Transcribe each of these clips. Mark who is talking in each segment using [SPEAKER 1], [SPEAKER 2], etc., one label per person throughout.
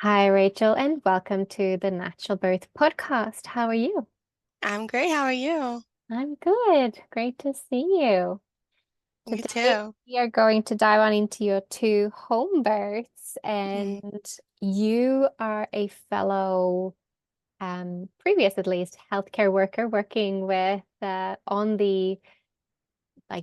[SPEAKER 1] Hi, Rachel, and welcome to the Natural Birth Podcast. How are you?
[SPEAKER 2] I'm great. How are you?
[SPEAKER 1] I'm good. Great to see you.
[SPEAKER 2] You
[SPEAKER 1] Today,
[SPEAKER 2] too.
[SPEAKER 1] we are going to dive on into your two home births,
[SPEAKER 2] Mhm.
[SPEAKER 1] and you are a fellow, previous at least, healthcare worker working with on the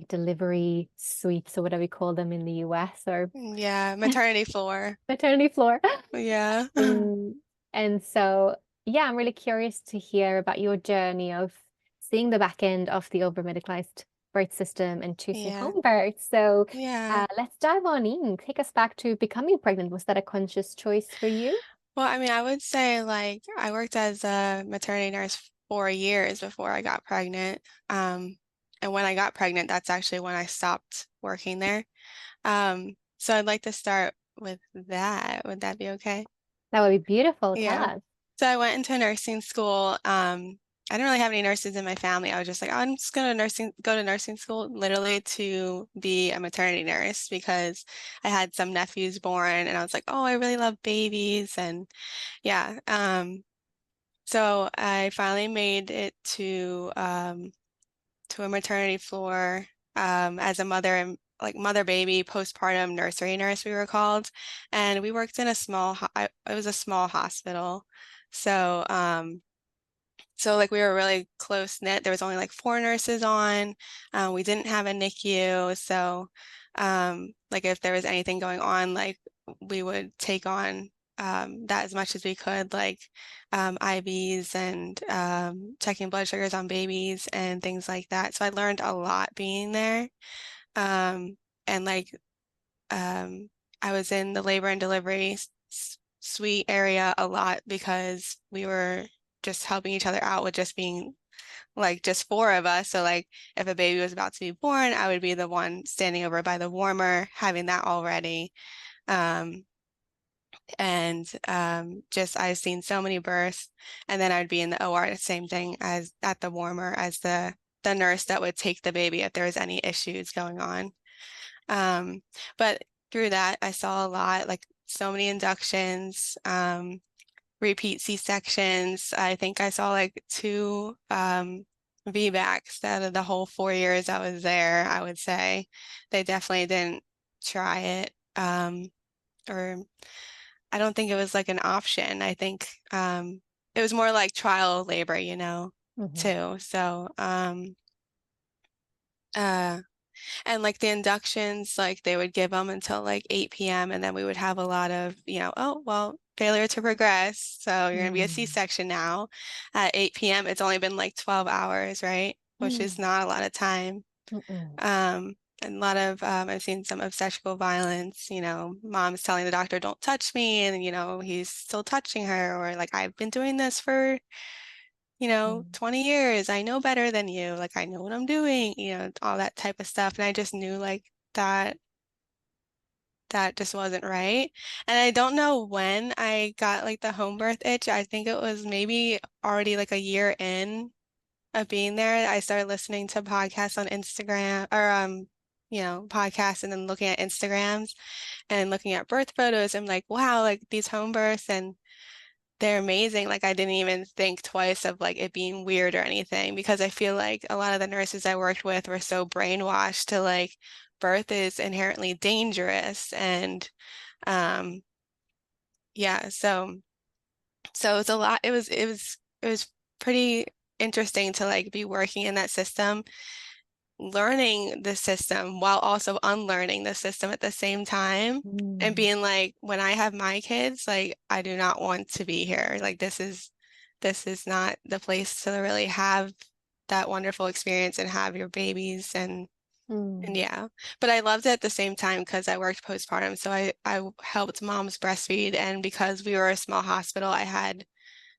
[SPEAKER 1] delivery suites or whatever you call them in the US or
[SPEAKER 2] Yeah, maternity floor.
[SPEAKER 1] maternity floor.
[SPEAKER 2] Yeah.
[SPEAKER 1] Um, and so, yeah, I'm really curious to hear about your journey of seeing the back end of the over-medicalized birth system and choosing
[SPEAKER 2] Yeah.
[SPEAKER 1] home birth. So,
[SPEAKER 2] Yeah.
[SPEAKER 1] let's dive on in. Take us back to becoming pregnant. Was that a conscious choice for you?
[SPEAKER 2] Well, I mean, I would say like I worked as a maternity nurse for years before I got pregnant. Um, and when I got pregnant, that's actually when I stopped working there. So I'd like to start with that. Would that be okay?
[SPEAKER 1] That would be beautiful. Tell
[SPEAKER 2] Yeah.
[SPEAKER 1] us.
[SPEAKER 2] So I went into nursing school. I didn't really have any nurses in my family. I was just like, "Oh, I'm just gonna go to nursing school literally to be a maternity nurse because I had some nephews born and I was like, oh, I really love babies and yeah. So I finally made it to a maternity floor as a mother and like mother baby postpartum nursery nurse we were called, and we worked in a it was a small hospital. So so like we were really close knit. There was only like four nurses on. We didn't have a NICU, so like if there was anything going on, like we would take on that as much as we could, like IVs and checking blood sugars on babies and things like that. So I learned a lot being there. Um, and like um, I was in the labor and delivery suite area a lot because we were just helping each other out with just being like just four of us. So like if a baby was about to be born, I would be the one standing over by the warmer, having that all ready. Um, and just I've seen so many births, and then I'd be in the OR, the same thing as at the warmer as the nurse that would take the baby if there was any issues going on. Um, but through that, I saw a lot, like so many inductions, repeat C-sections. I think I saw like two VBACs out of the whole 4 years I was there, I would say. They definitely didn't try it. Or I don't think it was like an option. I think it was more like trial labor,
[SPEAKER 1] Mhm.
[SPEAKER 2] too. So uh and like the inductions, like they would give them until like 8 p.m. and then we would have a lot of, oh, well, failure to progress. So you're going to be a
[SPEAKER 1] Mm.
[SPEAKER 2] C-section now at 8 p.m. It's only been like 12 hours, right? Which is
[SPEAKER 1] Mm.
[SPEAKER 2] not a lot of time.
[SPEAKER 1] Mm-mm.
[SPEAKER 2] Um, and a lot of, I've seen some obstetrical violence, moms telling the doctor, don't touch me. And, he's still touching her, or like, I've been doing this for 20 years. I know better than you. Like, I know what I'm doing, all that type of stuff. And I just knew like that that just wasn't right. And I don't know when I got like the home birth itch. I think it was maybe already like a year in of being there. I started listening to podcasts on Instagram or podcasts and then looking at Instagrams and looking at birth photos. I'm like, wow, like these home births and they're amazing. Like I didn't even think twice of like it being weird or anything because I feel like a lot of the nurses I worked with were so brainwashed to like birth is inherently dangerous and um yeah, so it's a lot. It was pretty interesting to like be working in that system, learning the system while also unlearning the system at the same time and
[SPEAKER 1] Mm.
[SPEAKER 2] being like when I have my kids, like I do not want to be here. Like this is not the place to really have that wonderful experience and have your babies and
[SPEAKER 1] Mm.
[SPEAKER 2] yeah. But I loved it at the same time because I worked postpartum. So I helped moms breastfeed and because we were a small hospital, I had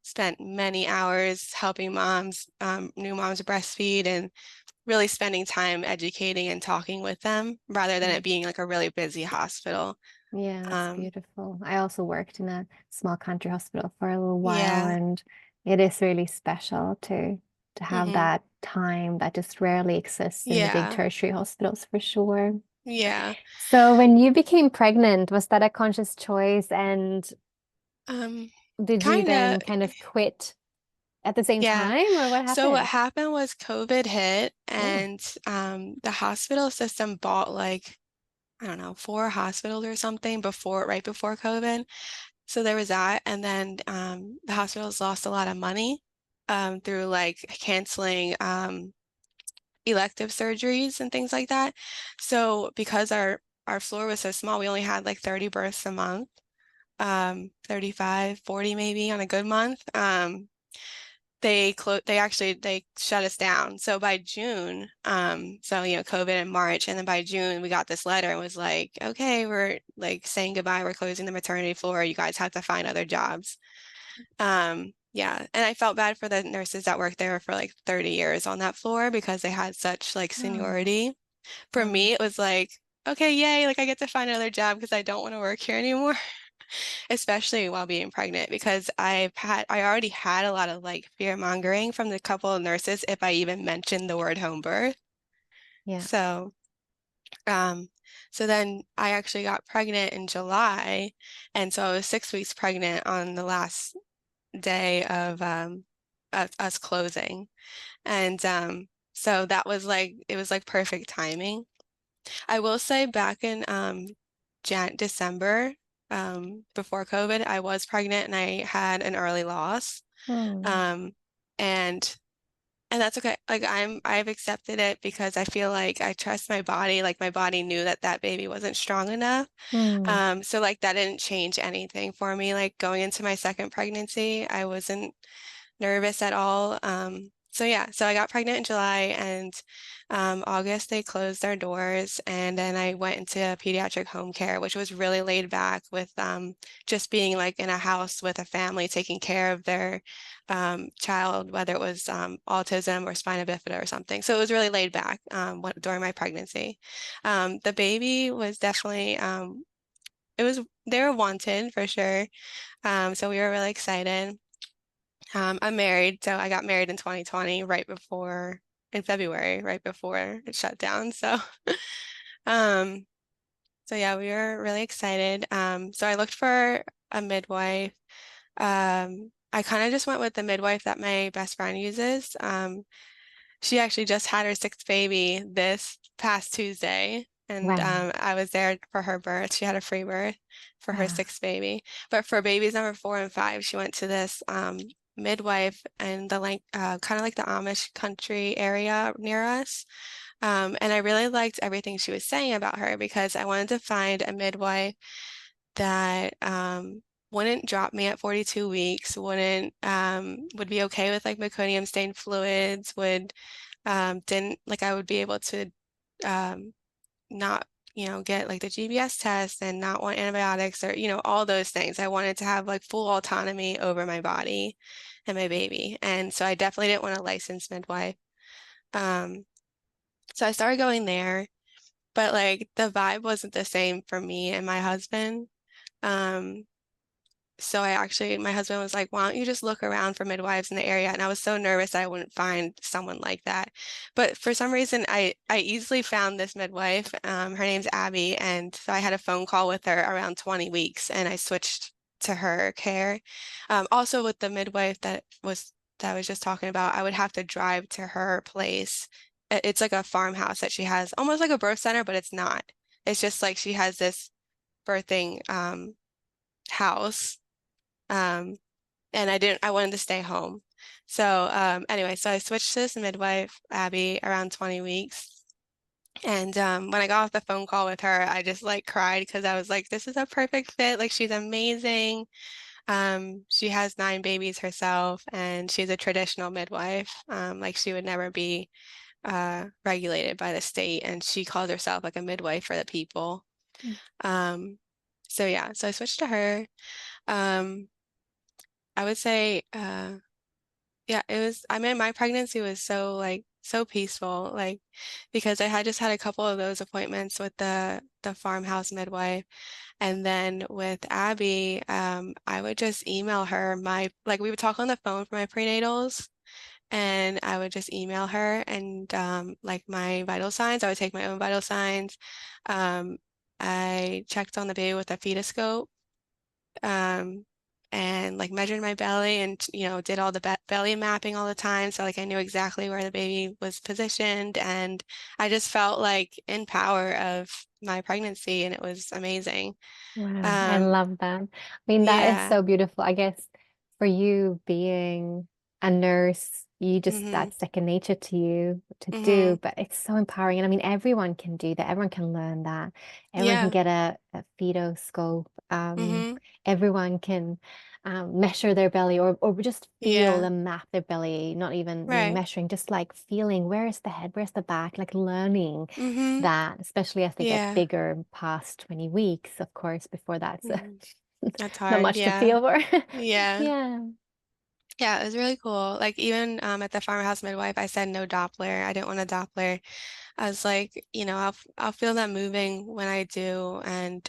[SPEAKER 2] spent many hours helping new moms breastfeed and really spending time educating and talking with them rather than it being like a really busy hospital.
[SPEAKER 1] Yeah, that's
[SPEAKER 2] Um,
[SPEAKER 1] beautiful. I also worked in a small country hospital for a little while,
[SPEAKER 2] yeah.
[SPEAKER 1] and it is really special to have
[SPEAKER 2] hmm
[SPEAKER 1] that time that just rarely exists in the big
[SPEAKER 2] Yeah.
[SPEAKER 1] tertiary hospitals for sure.
[SPEAKER 2] Yeah.
[SPEAKER 1] So when you became pregnant, was that a conscious choice? And
[SPEAKER 2] Um,
[SPEAKER 1] Did you
[SPEAKER 2] kind of,
[SPEAKER 1] then kind of quit at the same
[SPEAKER 2] yeah.
[SPEAKER 1] time, or what
[SPEAKER 2] So what
[SPEAKER 1] happened?
[SPEAKER 2] happened was COVID hit,
[SPEAKER 1] Oh,
[SPEAKER 2] and the hospital system bought like, I don't know, four hospitals or something right before COVID. So there was that, and then the hospitals lost a lot of money through like canceling elective surgeries and things like that. So because our floor was so small, we only had like 30 births a month, 35, 40 maybe on a good month. They shut us down. So by June, so COVID in March, and then by June we got this letter and was like, okay, we're like saying goodbye, we're closing the maternity floor, you guys have to find other jobs. Yeah, and I felt bad for the nurses that worked there for like 30 years on that floor because they had such like
[SPEAKER 1] oh,
[SPEAKER 2] seniority. For
[SPEAKER 1] right.
[SPEAKER 2] me, it was like, okay, yay, like I get to find another job because I don't want to work here anymore. Especially while being pregnant, because I already had a lot of like fear mongering from the couple of nurses if I even mentioned the word home birth.
[SPEAKER 1] Yeah.
[SPEAKER 2] So, um, so then I actually got pregnant in July, and so I was 6 weeks pregnant on the last day of us closing, and so that was like it was like perfect timing. I will say back in December, before COVID, I was pregnant and I had an early loss.
[SPEAKER 1] Hmm.
[SPEAKER 2] Um, and and that's okay. Like I've accepted it because I feel like I trust my body. Like my body knew that that baby wasn't strong enough.
[SPEAKER 1] Hmm.
[SPEAKER 2] So like that didn't change anything for me. Like going into my second pregnancy, I wasn't nervous at all. So yeah, so I got pregnant in July, and August they closed their doors, and then I went into pediatric home care, which was really laid back with just being like in a house with a family taking care of their child, whether it was autism or spina bifida or something. So it was really laid back during my pregnancy. The baby was definitely it was they were wanted for sure. So we were really excited. I'm married, so I got married in 2020, in February, right before it shut down. So, um, so yeah, we were really excited. So I looked for a midwife. I kind of just went with the midwife that my best friend uses. She actually just had her sixth baby this past Tuesday, and
[SPEAKER 1] Wow.
[SPEAKER 2] I was there for her birth. She had a free birth for her
[SPEAKER 1] Wow.
[SPEAKER 2] sixth baby. But for babies number 4 and 5, she went to this midwife in the like kind of like the Amish country area near us. And I really liked everything she was saying about her because I wanted to find a midwife that wouldn't drop me at 42 weeks, would be okay with like meconium stained fluids, didn't like I would be able to um, not, get like the GBS test and not want antibiotics or, all those things. I wanted to have like full autonomy over my body and my baby. And so I definitely didn't want a licensed midwife. Um, so I started going there, but like the vibe wasn't the same for me and my husband. Um, So my husband was like, why don't you just look around for midwives in the area? And I was so nervous I wouldn't find someone like that. But for some reason, I easily found this midwife. Her name's Abby. And so I had a phone call with her around 20 weeks and I switched to her care. Also with the midwife that I was just talking about, I would have to drive to her place. It's like a farmhouse that she has, almost like a birth center, but it's not. It's just like she has this birthing house. Um, and I wanted to stay home. So, anyway, so I switched to this midwife, Abby, around 20 weeks. And when I got off the phone call with her, I just like cried because I was like, this is a perfect fit. Like, she's amazing. She has 9 babies herself, and she's a traditional midwife. Like, she would never be regulated by the state, and she calls herself like a midwife for the people. Um, so yeah, so I switched to her. Um, I would say, yeah, I mean, my pregnancy was so like so peaceful, like because I had just had a couple of those appointments with the farmhouse midwife. And then with Abby, I would just email her like we would talk on the phone for my prenatals, and I would just email her and like my vital signs. I would take my own vital signs. Um, I checked on the baby with a fetoscope. Um, and like measured my belly and did all the be belly mapping all the time, so like I knew exactly where the baby was positioned, and I just felt like in power of my pregnancy, and it was amazing.
[SPEAKER 1] Wow, I
[SPEAKER 2] Um,
[SPEAKER 1] love that. I mean, that is
[SPEAKER 2] yeah.
[SPEAKER 1] so beautiful. I guess for you being a nurse, you just
[SPEAKER 2] Mhm.
[SPEAKER 1] that's second nature to you to do,
[SPEAKER 2] Mhm.
[SPEAKER 1] but it's so empowering. And I mean, everyone can do that. Everyone can learn that. Everyone can
[SPEAKER 2] Yeah.
[SPEAKER 1] get a fetoscope.
[SPEAKER 2] Mhm.
[SPEAKER 1] Everyone can measure their belly or just feel
[SPEAKER 2] Yeah.
[SPEAKER 1] and map their belly, not even,
[SPEAKER 2] Right.
[SPEAKER 1] measuring, just like feeling where is the head, where's the back, like learning
[SPEAKER 2] Mhm.
[SPEAKER 1] that, especially as they get
[SPEAKER 2] Yeah.
[SPEAKER 1] bigger past 20 weeks, of course, before that's
[SPEAKER 2] Mhm. That's
[SPEAKER 1] not
[SPEAKER 2] hard.
[SPEAKER 1] much to
[SPEAKER 2] Yeah.
[SPEAKER 1] feel for.
[SPEAKER 2] Yeah.
[SPEAKER 1] Yeah.
[SPEAKER 2] Yeah, it was really cool. Like even at the farmhouse midwife, I said no Doppler. I didn't want a Doppler. I was like, I'll feel that moving when I do, and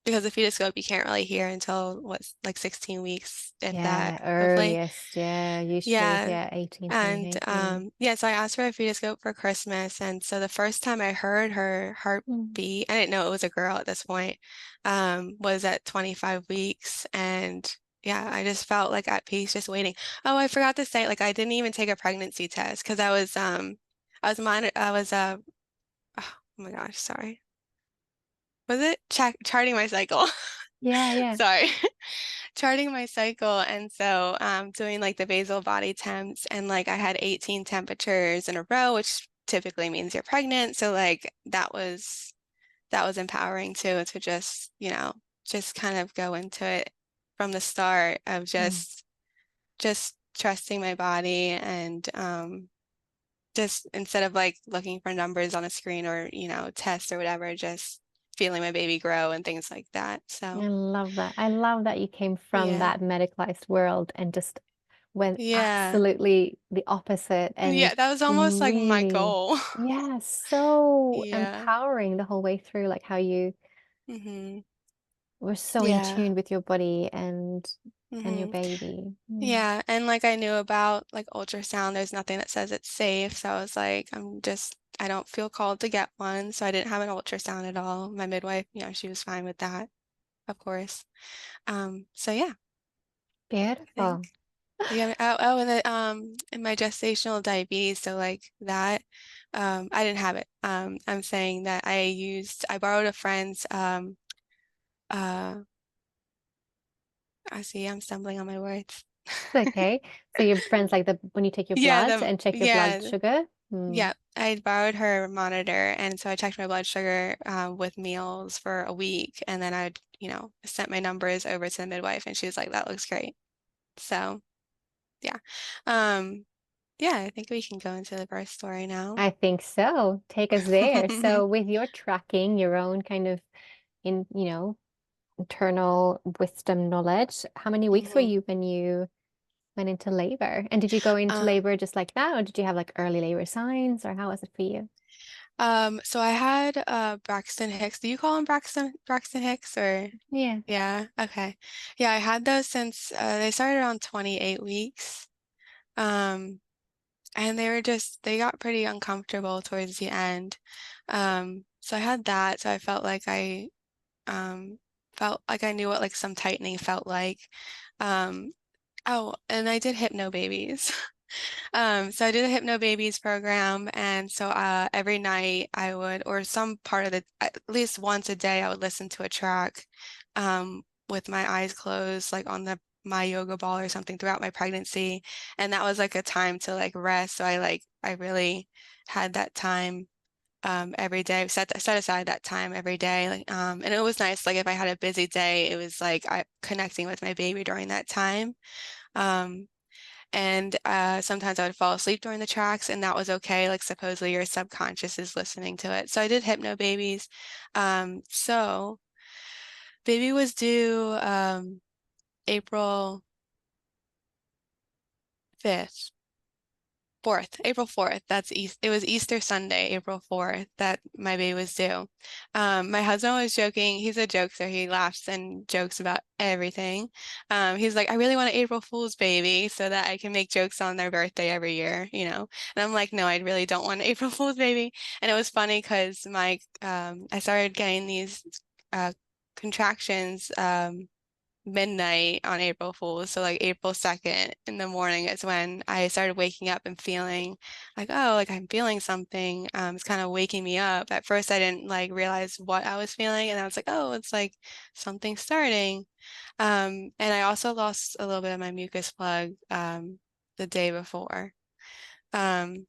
[SPEAKER 2] because the fetoscope you can't really hear until what's like 16 weeks, if that,
[SPEAKER 1] Yeah,
[SPEAKER 2] hopefully.
[SPEAKER 1] earliest. Yeah, usually is,
[SPEAKER 2] Yeah.
[SPEAKER 1] yeah, 18,
[SPEAKER 2] And
[SPEAKER 1] 28. Yeah.
[SPEAKER 2] yeah, so I asked for a fetoscope for Christmas, and so the first time I heard her
[SPEAKER 1] Mm.
[SPEAKER 2] heartbeat, I didn't know it was a girl at this point, was at 25 weeks, and yeah, I just felt like at peace just waiting. Oh, I forgot to say, like I didn't even take a pregnancy test because I was oh my gosh, sorry. Was it charting my cycle?
[SPEAKER 1] Yeah, yeah.
[SPEAKER 2] Sorry. Charting my cycle, and so doing like the basal body temps, and like I had 18 temperatures in a row, which typically means you're pregnant. So like that was empowering too, to just, just kind of go into it from the start of
[SPEAKER 1] Mm.
[SPEAKER 2] just trusting my body, and just instead of like looking for numbers on a screen or, tests or whatever, just feeling my baby grow and things like that.
[SPEAKER 1] I
[SPEAKER 2] So,
[SPEAKER 1] love that. I love that you came from
[SPEAKER 2] yeah.
[SPEAKER 1] that medicalized world and just went
[SPEAKER 2] Yeah.
[SPEAKER 1] absolutely the opposite
[SPEAKER 2] Yeah,
[SPEAKER 1] and
[SPEAKER 2] that was almost like my
[SPEAKER 1] really,
[SPEAKER 2] goal.
[SPEAKER 1] yeah, so
[SPEAKER 2] Yeah.
[SPEAKER 1] empowering the whole way through, like how you
[SPEAKER 2] Hmm.
[SPEAKER 1] were so in
[SPEAKER 2] Yeah.
[SPEAKER 1] tune with your body and your
[SPEAKER 2] Hmm.
[SPEAKER 1] baby. Mm.
[SPEAKER 2] Yeah, and like I knew about like ultrasound, there's nothing that says it's safe. So I was like, I don't feel called to get one. So I didn't have an ultrasound at all. My midwife, she was fine with that, of course. So yeah, I think.
[SPEAKER 1] Beautiful.
[SPEAKER 2] Yeah. Oh, and then in my gestational diabetes, so like that, I didn't have it. I'm saying that I borrowed a friend's uh I see, I'm stumbling on my words.
[SPEAKER 1] It's okay. So your friends like the when you take your
[SPEAKER 2] Yeah,
[SPEAKER 1] blood and check your blood sugar? Mm.
[SPEAKER 2] yeah, I borrowed her monitor, and so I checked my blood sugar with meals for a week, and then I sent my numbers over to the midwife, and she was like, "That looks great." So yeah, um, yeah, I think we can go into the birth story now.
[SPEAKER 1] I think so. Take us there. So with your tracking, your own kind of internal wisdom knowledge, how many weeks were
[SPEAKER 2] Hmm.
[SPEAKER 1] you when you went into labor? And did you go into
[SPEAKER 2] Um,
[SPEAKER 1] labor just like that, or did you have like early labor signs, or how was it for you?
[SPEAKER 2] so I had Braxton Hicks. Do you call him Braxton Hicks, or?
[SPEAKER 1] Yeah.
[SPEAKER 2] Yeah, okay. Yeah, I had those since they started around 28 weeks. Um, and they got pretty uncomfortable towards the end. So I had that, so I um felt like I knew what like some tightening felt like. Um, oh, and I did hypno babies. So I did a hypno babies program, and so every night I would, or some part of at least once a day, I would listen to a track with my eyes closed, like on the my yoga ball or something throughout my pregnancy, and that was like a time to like rest. So I really had that time every day, set aside that time every day, like and it was nice. Like if I had a busy day, it was like I connecting with my baby during that time. Um, and sometimes I would fall asleep during the tracks, and that was okay. Like supposedly your subconscious is listening to it. So I did hypno babies. So baby was due April 5th. 4th, April 4th. It was Easter Sunday, April 4th, that my baby was due. My husband was joking. He's a jokester. He laughs and jokes about everything. He's like, I really want an April Fool's baby so that I can make jokes on their birthday every year. And I'm like, no, I really don't want an April Fool's baby. And it was funny because I started getting these uh, contractions midnight on April Fool's. So like April 2nd in the morning is when I started waking up and feeling like, oh, like I'm feeling something. It's kind of waking me up. At first I didn't like realize what I was feeling, and I was like, oh, it's like something starting. And I also lost a little bit of my mucus plug the day before. Um,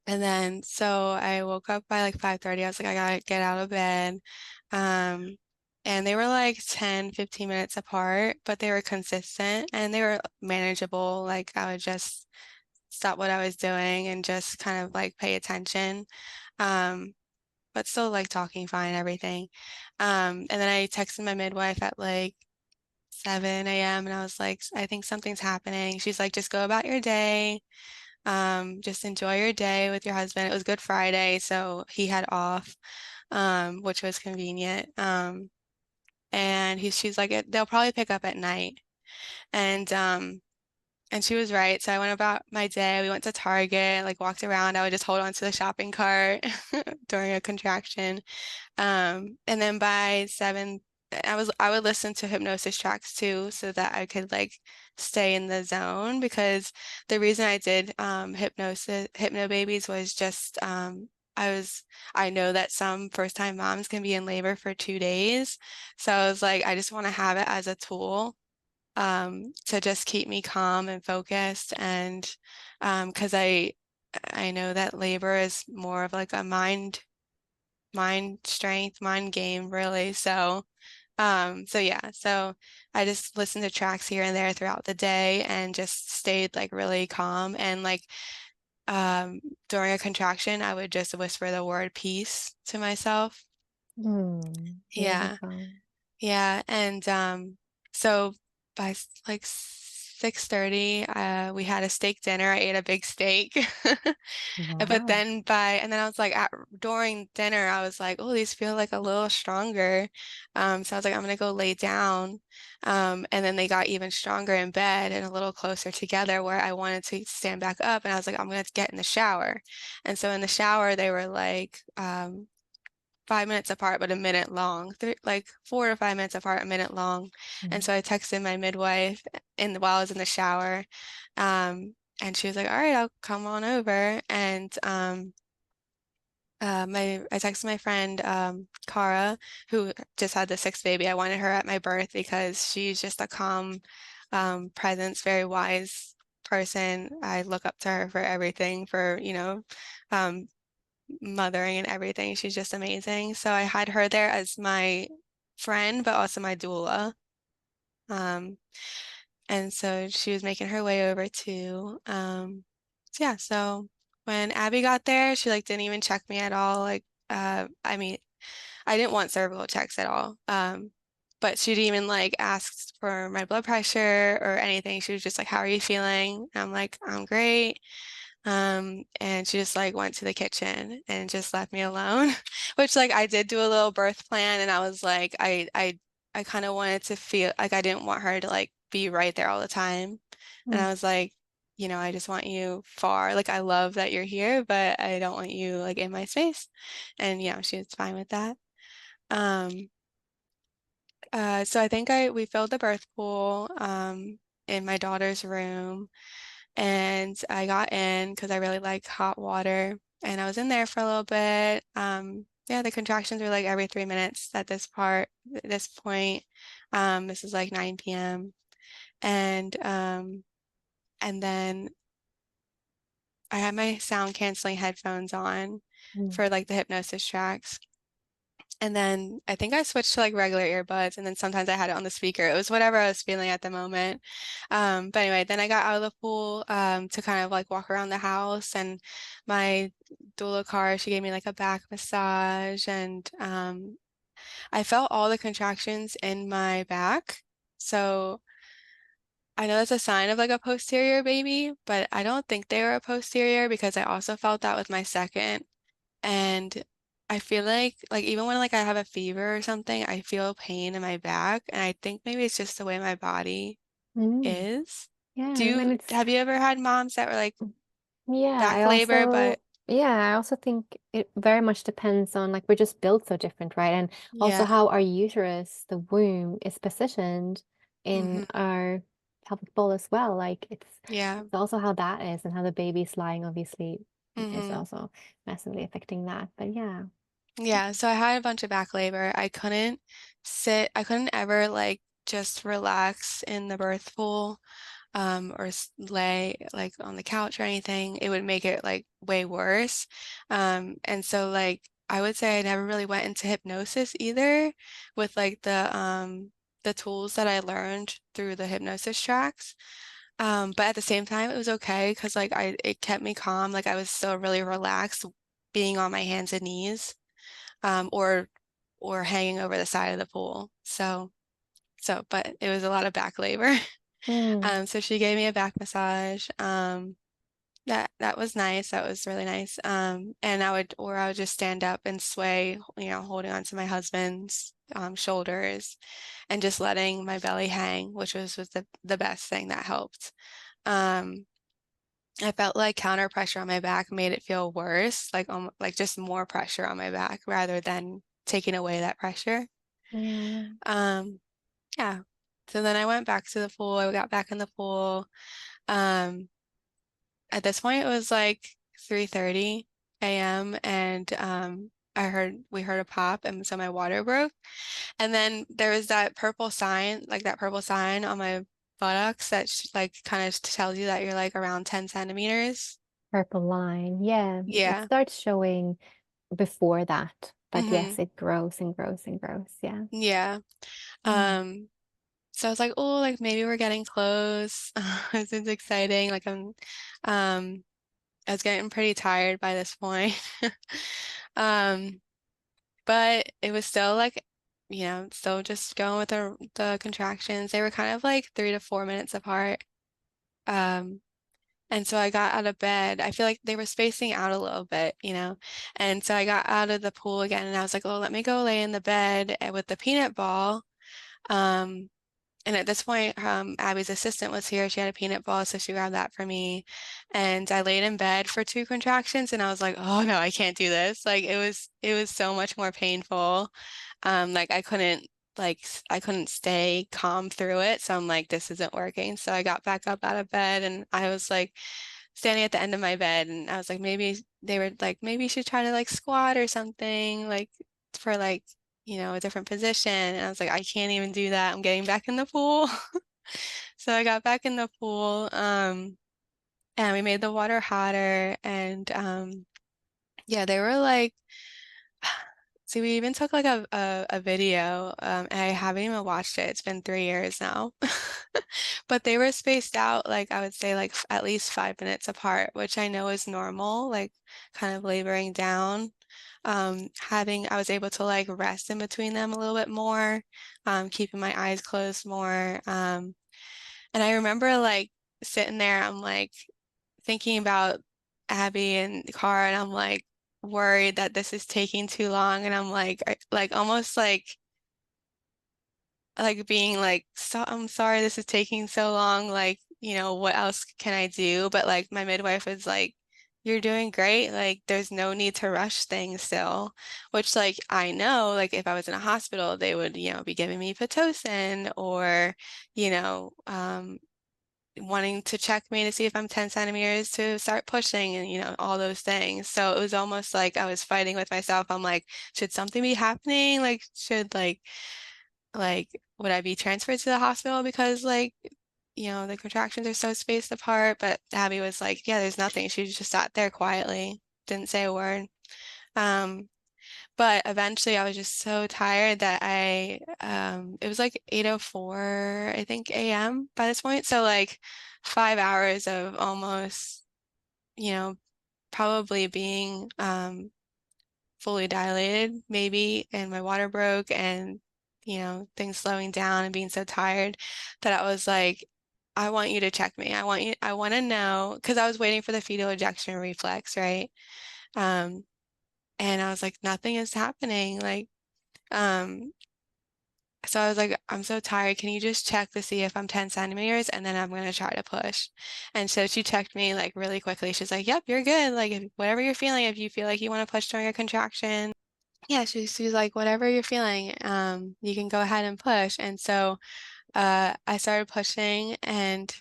[SPEAKER 2] and then so I woke up by like 5:30. I was like, I gotta get out of bed. Um, and they were like 10, 15 minutes apart, but they were consistent and they were manageable. Like I would just stop what I was doing and just kind of like pay attention. Um, but still like talking fine, everything. And then I texted my midwife at like 7 a.m. and I was like, I think something's happening. She's like, just go about your day. Just enjoy your day with your husband. It was Good Friday, so he had off, which was convenient. And she's like, they'll probably pick up at night. And and she was right. So I went about my day. We went to Target, like walked around. I would just hold on to the shopping cart during a contraction. And then by 7, I would listen to hypnosis tracks too, so that I could like stay in the zone because the reason I did hypno babies was just I know that some first time moms can be in labor for 2 days. So I was like, I just want to have it as a tool to just keep me calm and focused and because I know that labor is more of like a mind strength, mind game, really. So, so yeah, so I just listened to tracks here and there throughout the day and just stayed like really calm. And like um, during a contraction, I would just whisper the word peace to myself. Yeah,
[SPEAKER 1] Beautiful.
[SPEAKER 2] yeah. And so by like 6:30, we had a steak dinner. I ate a big steak. But
[SPEAKER 1] Wow.
[SPEAKER 2] then and then I was like, during dinner, I was like, oh, these feel like a little stronger. So I was like, I'm gonna go lay down. And then they got even stronger in bed and a little closer together where I wanted to stand back up. And I was like, I'm gonna get in the shower. And so in the shower, they were like, 5 minutes apart, but a minute long, like 4 to 5 minutes apart, a minute long. And
[SPEAKER 1] Mm.
[SPEAKER 2] so I texted my midwife while I was in the shower. And she was like, all right, I'll come on over. And I texted my friend Cara, who just had the sixth baby. I wanted her at my birth because she's just a calm presence, very wise person. I look up to her for everything, for, um, mothering and everything. She's just amazing. So I had her there as my friend, but also my doula. Um, and so she was making her way over too. So yeah, so when Abby got there, she like didn't even check me at all. Like, I mean, I didn't want cervical checks at all. But she didn't even like ask for my blood pressure or anything. She was just like, "How are you feeling?" And I'm like, "I'm great." And she just like went to the kitchen and just left me alone, which like I did do a little birth plan and I was like, I kind of wanted to feel like I didn't want her to like be right there all the time. And
[SPEAKER 1] Mm.
[SPEAKER 2] I was like, I just want you far. Like I love that you're here, but I don't want you like in my space. And she was fine with that. Um, so I think we filled the birth pool in my daughter's room. And I got in because I really like hot water. And I was in there for a little bit. Yeah, the contractions were like every 3 minutes at this point. This is like 9 p.m. And then I had my sound canceling headphones on
[SPEAKER 1] Mm.
[SPEAKER 2] for like the hypnosis tracks. And then I think I switched to like regular earbuds, and then sometimes I had it on the speaker. It was whatever I was feeling at the moment. But anyway, then I got out of the pool to kind of like walk around the house, and my doula car, she gave me like a back massage, and I felt all the contractions in my back. So I know that's a sign of like a posterior baby, but I don't think they were a posterior because I also felt that with my second. And I feel like even when like I have a fever or something, I feel pain in my back, and I think maybe it's just the way my body
[SPEAKER 1] Mm.
[SPEAKER 2] is.
[SPEAKER 1] Yeah, and it's
[SPEAKER 2] Have you ever had moms that were like
[SPEAKER 1] yeah,
[SPEAKER 2] back labor, but
[SPEAKER 1] Yeah, I also think it very much depends on like we're just built so different, right? And also
[SPEAKER 2] Yeah.
[SPEAKER 1] how our uterus, the womb, is positioned in
[SPEAKER 2] Hmm.
[SPEAKER 1] our pelvic bowl as well. Like
[SPEAKER 2] Yeah.
[SPEAKER 1] it's also how that is and how the baby's lying obviously is
[SPEAKER 2] Hmm.
[SPEAKER 1] also massively affecting that. But yeah.
[SPEAKER 2] Yeah, so I had a bunch of back labor. I couldn't ever like just relax in the birth pool, or lay like on the couch or anything. It would make it like way worse. And so like I would say I never really went into hypnosis either with like the tools that I learned through the hypnosis tracks. But at the same time, it was okay because like it kept me calm. Like I was still really relaxed being on my hands and knees, um, or or hanging over the side of the pool. But it was a lot of back labor.
[SPEAKER 1] Mm,
[SPEAKER 2] So she gave me a back massage. That was nice. That was really nice. And I would just stand up and sway, holding onto my husband's shoulders and just letting my belly hang, which was the best thing that helped. Um, I felt like counter pressure on my back made it feel worse, like just more pressure on my back rather than taking away that pressure.
[SPEAKER 1] yeah.
[SPEAKER 2] Um, yeah. So then I went back to the pool. I got back in the pool. Um, at this point, it was like 3:30 a.m. and we heard a pop, and so my water broke. And then there was that purple sign on my buttocks that like kind of tells you that you're like around 10 centimeters.
[SPEAKER 1] Purple line. Yeah. It
[SPEAKER 2] Yeah.
[SPEAKER 1] starts showing before that. But yes,
[SPEAKER 2] Hmm.
[SPEAKER 1] it grows and grows and grows. Yeah.
[SPEAKER 2] Yeah.
[SPEAKER 1] Mm.
[SPEAKER 2] Um, so I was like, oh, like maybe we're getting close. This is exciting. Um, I was getting pretty tired by this point. Um, but it was still like, still just going with the contractions. They were kind of like 3 to 4 minutes apart. Um, and so I got out of bed. I feel like they were spacing out a little bit. And so I got out of the pool again and I was like, oh, let me go lay in the bed with the peanut ball. Um, And at this point, Abby's assistant was here. She had a peanut ball, so she grabbed that for me. And I laid in bed for 2 contractions, and I was like, "Oh no, I can't do this!" Like it was so much more painful. Like I couldn't stay calm through it. So I'm like, "This isn't working." So I got back up out of bed, and I was like standing at the end of my bed, and I was like, maybe they were like, maybe you should try to like squat or something, like for like a different position. And I was like, I can't even do that. I'm getting back in the pool. So I got back in the pool, and we made the water hotter. And yeah, they were like, see, we even took like a video. And I haven't even watched it. It's been 3 years now. But they were spaced out, like I would say, like at least 5 minutes apart, which I know is normal, like kind of laboring down. I was able to like rest in between them a little bit more, keeping my eyes closed more. And I remember like sitting there, I'm like thinking about Abby and Cara, and I'm like worried that this is taking too long. And I'm like almost like being like, so I'm sorry this is taking so long. Like, what else can I do? But like my midwife was like, you're doing great. Like, there's no need to rush things still, which like I know, like if I was in a hospital, they would, be giving me Pitocin or, you know, wanting to check me to see if I'm 10 centimeters to start pushing and, all those things. So it was almost like I was fighting with myself. I'm like, should something be happening? Like, should like, would I be transferred to the hospital because like, the contractions are so spaced apart? But Abby was like, yeah, there's nothing. She just sat there quietly, didn't say a word. Um, but eventually I was just so tired that it was like 8:04, I think, a.m. by this point. So like 5 hours of almost, you know, probably being fully dilated, maybe, and my water broke and, things slowing down and being so tired that I was like, I want you to check me. I want to know, because I was waiting for the fetal ejection reflex, right? Um, and I was like, nothing is happening. Um, so I was like, I'm so tired. Can you just check to see if I'm 10 centimeters and then I'm gonna try to push. And so she checked me like really quickly. She's like, yep, you're good. Like whatever you're feeling, if you feel like you want to push during a contraction. Yeah, she's like, whatever you're feeling, you can go ahead and push. And so I started pushing and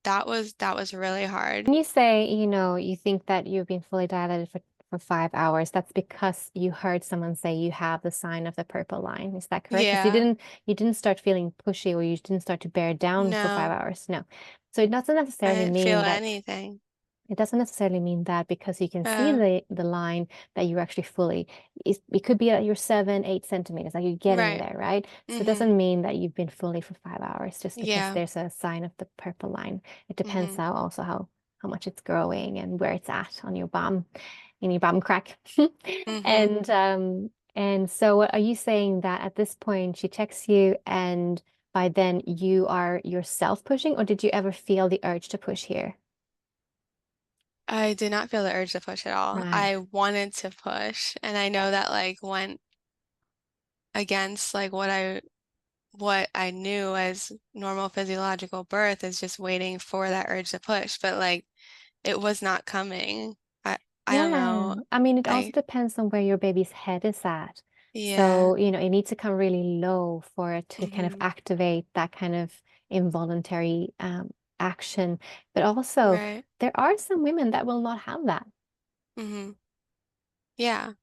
[SPEAKER 2] that was really hard.
[SPEAKER 1] When you say, you think that you've been fully dilated for 5 hours, that's because you heard someone say you have the sign of the purple line. Is that correct? Because you
[SPEAKER 2] Yeah,
[SPEAKER 1] didn't you didn't start feeling pushy or you didn't start to bear down for five
[SPEAKER 2] no,
[SPEAKER 1] hours. No. So it doesn't
[SPEAKER 2] I
[SPEAKER 1] necessarily
[SPEAKER 2] didn't feel
[SPEAKER 1] mean that
[SPEAKER 2] anything.
[SPEAKER 1] it doesn't necessarily mean that because you can see
[SPEAKER 2] Uh,
[SPEAKER 1] the line that you're actually fully, it could be that you're 7, 8 centimeters, like you're getting
[SPEAKER 2] right.
[SPEAKER 1] there, right? So it
[SPEAKER 2] Mm-hmm.
[SPEAKER 1] doesn't mean that you've been fully for 5 hours just because
[SPEAKER 2] Yeah.
[SPEAKER 1] there's a sign of the purple line. It depends
[SPEAKER 2] Mm-hmm.
[SPEAKER 1] how much it's growing and where it's at on your bum, in your bum crack.
[SPEAKER 2] Mm-hmm.
[SPEAKER 1] And so are you saying that at this point she texts you and by then you are yourself pushing, or did you ever feel the urge to push here?
[SPEAKER 2] I did not feel the urge to push at all.
[SPEAKER 1] Right.
[SPEAKER 2] I wanted to push, and I know that like went against like what I knew as normal physiological birth is just waiting for that urge to push, but like it was not coming. I I don't
[SPEAKER 1] Yeah,
[SPEAKER 2] know.
[SPEAKER 1] I mean, it also
[SPEAKER 2] I
[SPEAKER 1] depends on where your baby's head is at.
[SPEAKER 2] yeah.
[SPEAKER 1] So, it needs to come really low for it to kind of
[SPEAKER 2] Mm-hmm.
[SPEAKER 1] activate that kind of involuntary action. But also,
[SPEAKER 2] Right.
[SPEAKER 1] there are some women that will not have that.
[SPEAKER 2] Mm-hmm. Yeah.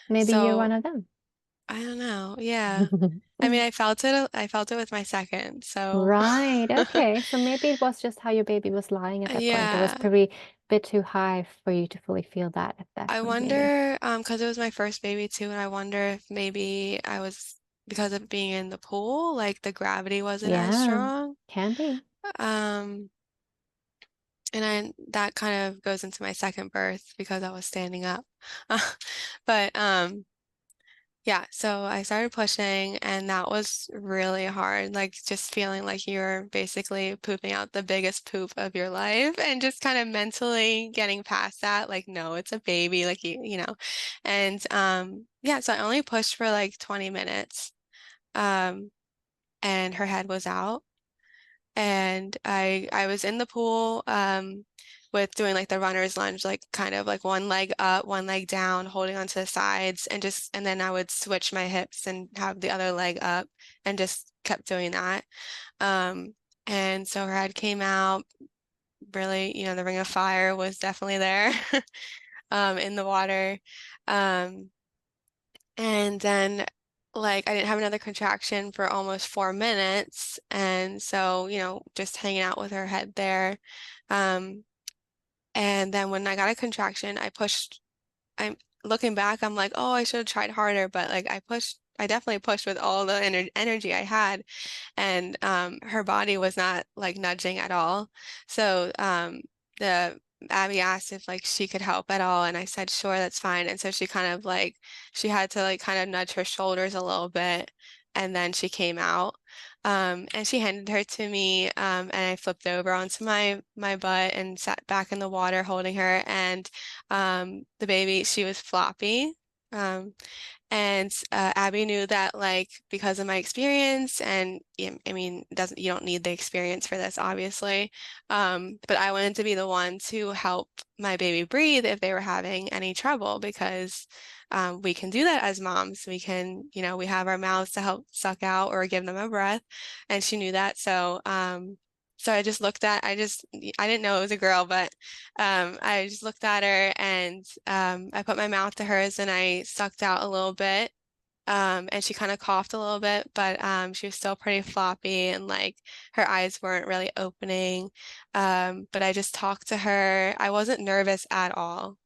[SPEAKER 1] Maybe you're one
[SPEAKER 2] So
[SPEAKER 1] of them.
[SPEAKER 2] I don't know. Yeah. I mean, I felt it with my second. So
[SPEAKER 1] Right. Okay. So maybe it was just how your baby was lying at that point. It was
[SPEAKER 2] yeah.
[SPEAKER 1] probably a bit too high for you to fully feel that at that
[SPEAKER 2] I
[SPEAKER 1] point, maybe.
[SPEAKER 2] wonder, because it was my first baby too, and I wonder if maybe I was because of being in the pool, like the gravity wasn't as
[SPEAKER 1] Yeah,
[SPEAKER 2] strong.
[SPEAKER 1] can be.
[SPEAKER 2] Um, and then that kind of goes into my second birth because I was standing up. But yeah, so I started pushing and that was really hard. Like just feeling like you're basically pooping out the biggest poop of your life and just kind of mentally getting past that. Like, no, it's a baby, like you know. And yeah, so I only pushed for like 20 minutes. Um, and her head was out and I was in the pool with doing like the runner's lunge, like kind of like one leg up, one leg down, holding onto the sides, and then I would switch my hips and have the other leg up and just kept doing that. Um, and so her head came out, really, the ring of fire was definitely there in the water. Um, and then, like, I didn't have another contraction for almost 4 minutes. And so, just hanging out with her head there. Um, and then when I got a contraction, I pushed. I'm looking back, I'm like, oh, I should have tried harder. But like, I definitely pushed with all the energy I had. And her body was not like nudging at all. So the Abby asked if like she could help at all, and I said, sure, that's fine. And so she kind of like she had to like kind of nudge her shoulders a little bit, and then she came out. And she handed her to me, and I flipped over onto my butt and sat back in the water holding her. And the baby, she was floppy. Um, and Abby knew that, like, because of my experience, and yeah, I mean, doesn't you don't need the experience for this, obviously. But I wanted to be the one to help my baby breathe if they were having any trouble, because we can do that as moms. We can, we have our mouths to help suck out or give them a breath, and she knew that. So I just looked at, I didn't know it was a girl, but I just looked at her and I put my mouth to hers and I sucked out a little bit. And she kind of coughed a little bit, but she was still pretty floppy and like her eyes weren't really opening. But I just talked to her. I wasn't nervous at all.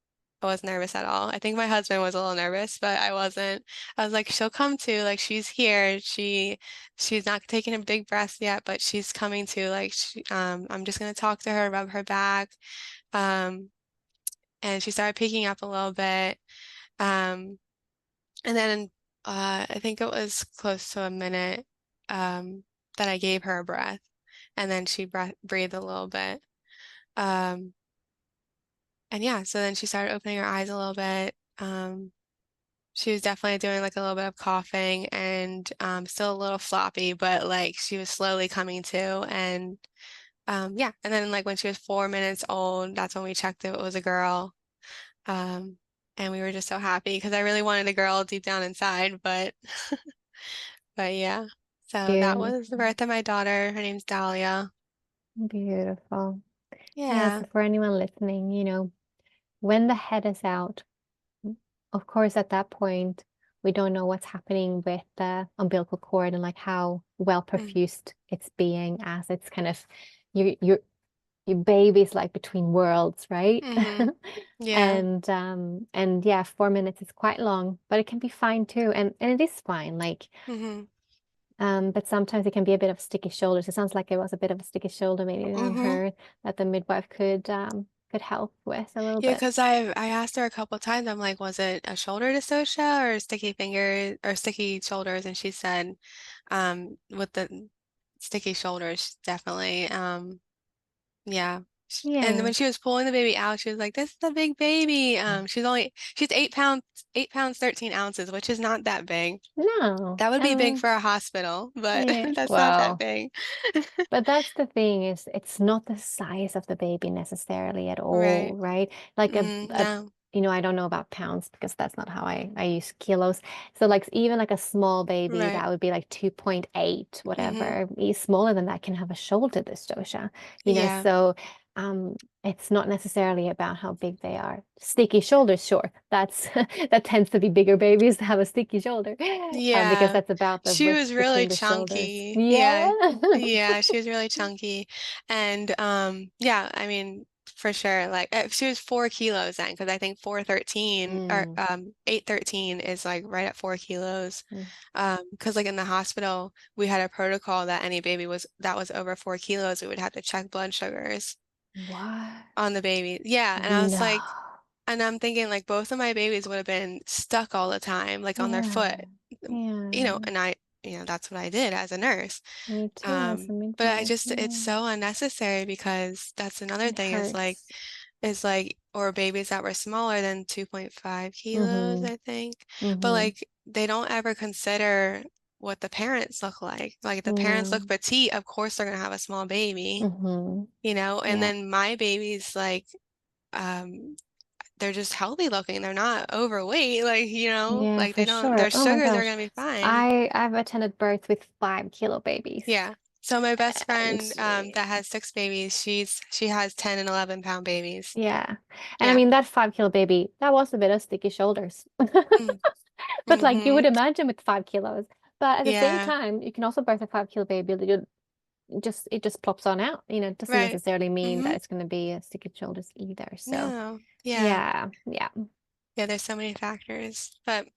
[SPEAKER 2] I wasn't nervous at all. I think my husband was a little nervous, but I wasn't. I was like, she'll come to, like she's here. She's not taking a big breath yet, but she's coming to. Like I'm just gonna talk to her, rub her back. Um, and she started picking up a little bit. Um, and then I think it was close to a minute that I gave her a breath, and then she breathed a little bit. Um, and yeah, so then she started opening her eyes a little bit. She was definitely doing like a little bit of coughing and still a little floppy, but like she was slowly coming to. And yeah, and then like when she was 4 minutes old, that's when we checked if it was a girl. Um, and we were just so happy because I really wanted a girl deep down inside, but yeah. So that was the
[SPEAKER 1] Beautiful.
[SPEAKER 2] birth of my daughter. Her name's Dahlia.
[SPEAKER 1] Beautiful. Yeah,
[SPEAKER 2] Yeah.
[SPEAKER 1] so for anyone listening, when the head is out, of course, at that point, we don't know what's happening with the umbilical cord and like how well
[SPEAKER 2] Mm,
[SPEAKER 1] perfused it's being as it's kind of your baby's like between worlds, right?
[SPEAKER 2] mm-hmm. Yeah.
[SPEAKER 1] And yeah, 4 minutes is quite long, but it can be fine too. And it is fine. Like,
[SPEAKER 2] Mm-hmm.
[SPEAKER 1] but sometimes it can be a bit of sticky shoulders. It sounds like it was a bit of a sticky shoulder maybe on
[SPEAKER 2] Mm-hmm.
[SPEAKER 1] her that the midwife could help with a little
[SPEAKER 2] Yeah,
[SPEAKER 1] bit.
[SPEAKER 2] because I asked her a couple of times, I'm like, was it a shoulder dystocia or sticky fingers or sticky shoulders? And she said, with the sticky shoulders, definitely. Yeah. And
[SPEAKER 1] Yeah.
[SPEAKER 2] when she was pulling the baby out, she was like, "This is a big baby." She's 8 pounds, 8 pounds, 13 ounces, which is not that big.
[SPEAKER 1] No.
[SPEAKER 2] That would be big
[SPEAKER 1] And
[SPEAKER 2] for a hospital, but
[SPEAKER 1] yeah,
[SPEAKER 2] that's not that
[SPEAKER 1] well,
[SPEAKER 2] big.
[SPEAKER 1] but that's the thing is it's not the size of the baby necessarily at all,
[SPEAKER 2] Right.
[SPEAKER 1] right? Like
[SPEAKER 2] No.
[SPEAKER 1] I don't know about pounds because that's not how I use kilos. So like even like a small baby
[SPEAKER 2] Right.
[SPEAKER 1] that would be like 2.8,
[SPEAKER 2] Hmm.
[SPEAKER 1] whatever, smaller than that can have a shoulder dystocia,
[SPEAKER 2] Yeah.
[SPEAKER 1] so it's not necessarily about how big they are. Sticky shoulders, sure. That's that tends to be bigger babies that have a sticky shoulder. Because
[SPEAKER 2] Yeah.
[SPEAKER 1] that's about the
[SPEAKER 2] She was
[SPEAKER 1] width
[SPEAKER 2] really
[SPEAKER 1] between the shoulders.
[SPEAKER 2] chunky. Yeah.
[SPEAKER 1] Yeah.
[SPEAKER 2] Yeah, she was really chunky. And yeah, I mean, for sure. Like she was 4 kilos then, because I think 413 or
[SPEAKER 1] Mm,
[SPEAKER 2] 813 is like right at 4 kilos.
[SPEAKER 1] mm.
[SPEAKER 2] Because like in the hospital, we had a protocol that any baby that was over 4 kilos, we would have to check blood sugars
[SPEAKER 1] What?
[SPEAKER 2] on the baby. Yeah, and I was
[SPEAKER 1] No.
[SPEAKER 2] like, and I'm thinking like both of my babies would have been stuck all the time, like on their foot,
[SPEAKER 1] Yeah. Yeah.
[SPEAKER 2] and that's what I did as a nurse.
[SPEAKER 1] Me too, as a
[SPEAKER 2] But
[SPEAKER 1] midwife.
[SPEAKER 2] it's
[SPEAKER 1] Yeah.
[SPEAKER 2] so unnecessary because that's another
[SPEAKER 1] It
[SPEAKER 2] thing
[SPEAKER 1] hurts.
[SPEAKER 2] or babies that were smaller than 2.5 kilos,
[SPEAKER 1] Mm-hmm.
[SPEAKER 2] I think. But
[SPEAKER 1] Mm-hmm.
[SPEAKER 2] like they don't ever consider what the parents look like. Like if the parents look
[SPEAKER 1] No.
[SPEAKER 2] petite, of course they're gonna have a small baby,
[SPEAKER 1] Mm-hmm.
[SPEAKER 2] and
[SPEAKER 1] Yeah.
[SPEAKER 2] then my babies like um they're just healthy looking. They're not overweight,
[SPEAKER 1] Yeah,
[SPEAKER 2] like
[SPEAKER 1] for
[SPEAKER 2] their
[SPEAKER 1] sure. Oh my
[SPEAKER 2] sugars are
[SPEAKER 1] gosh.
[SPEAKER 2] gonna be fine.
[SPEAKER 1] I've attended births with 5 kilo babies.
[SPEAKER 2] Yeah. So my best
[SPEAKER 1] And
[SPEAKER 2] friend that has 6 babies, she has 10 and 11 pound babies.
[SPEAKER 1] yeah. And I
[SPEAKER 2] Yeah.
[SPEAKER 1] mean that 5 kilo baby, that was a bit of sticky shoulders.
[SPEAKER 2] Mm.
[SPEAKER 1] But like you
[SPEAKER 2] Mm-hmm.
[SPEAKER 1] would imagine with 5 kilos. But at the same
[SPEAKER 2] Yeah.
[SPEAKER 1] time, you can also birth a 5 kilo baby. It just plops on out. It doesn't
[SPEAKER 2] Right.
[SPEAKER 1] necessarily mean
[SPEAKER 2] Mm-hmm.
[SPEAKER 1] that it's going to be a sticky shoulders either. So
[SPEAKER 2] No. Yeah.
[SPEAKER 1] yeah, yeah.
[SPEAKER 2] Yeah, there's so many factors. But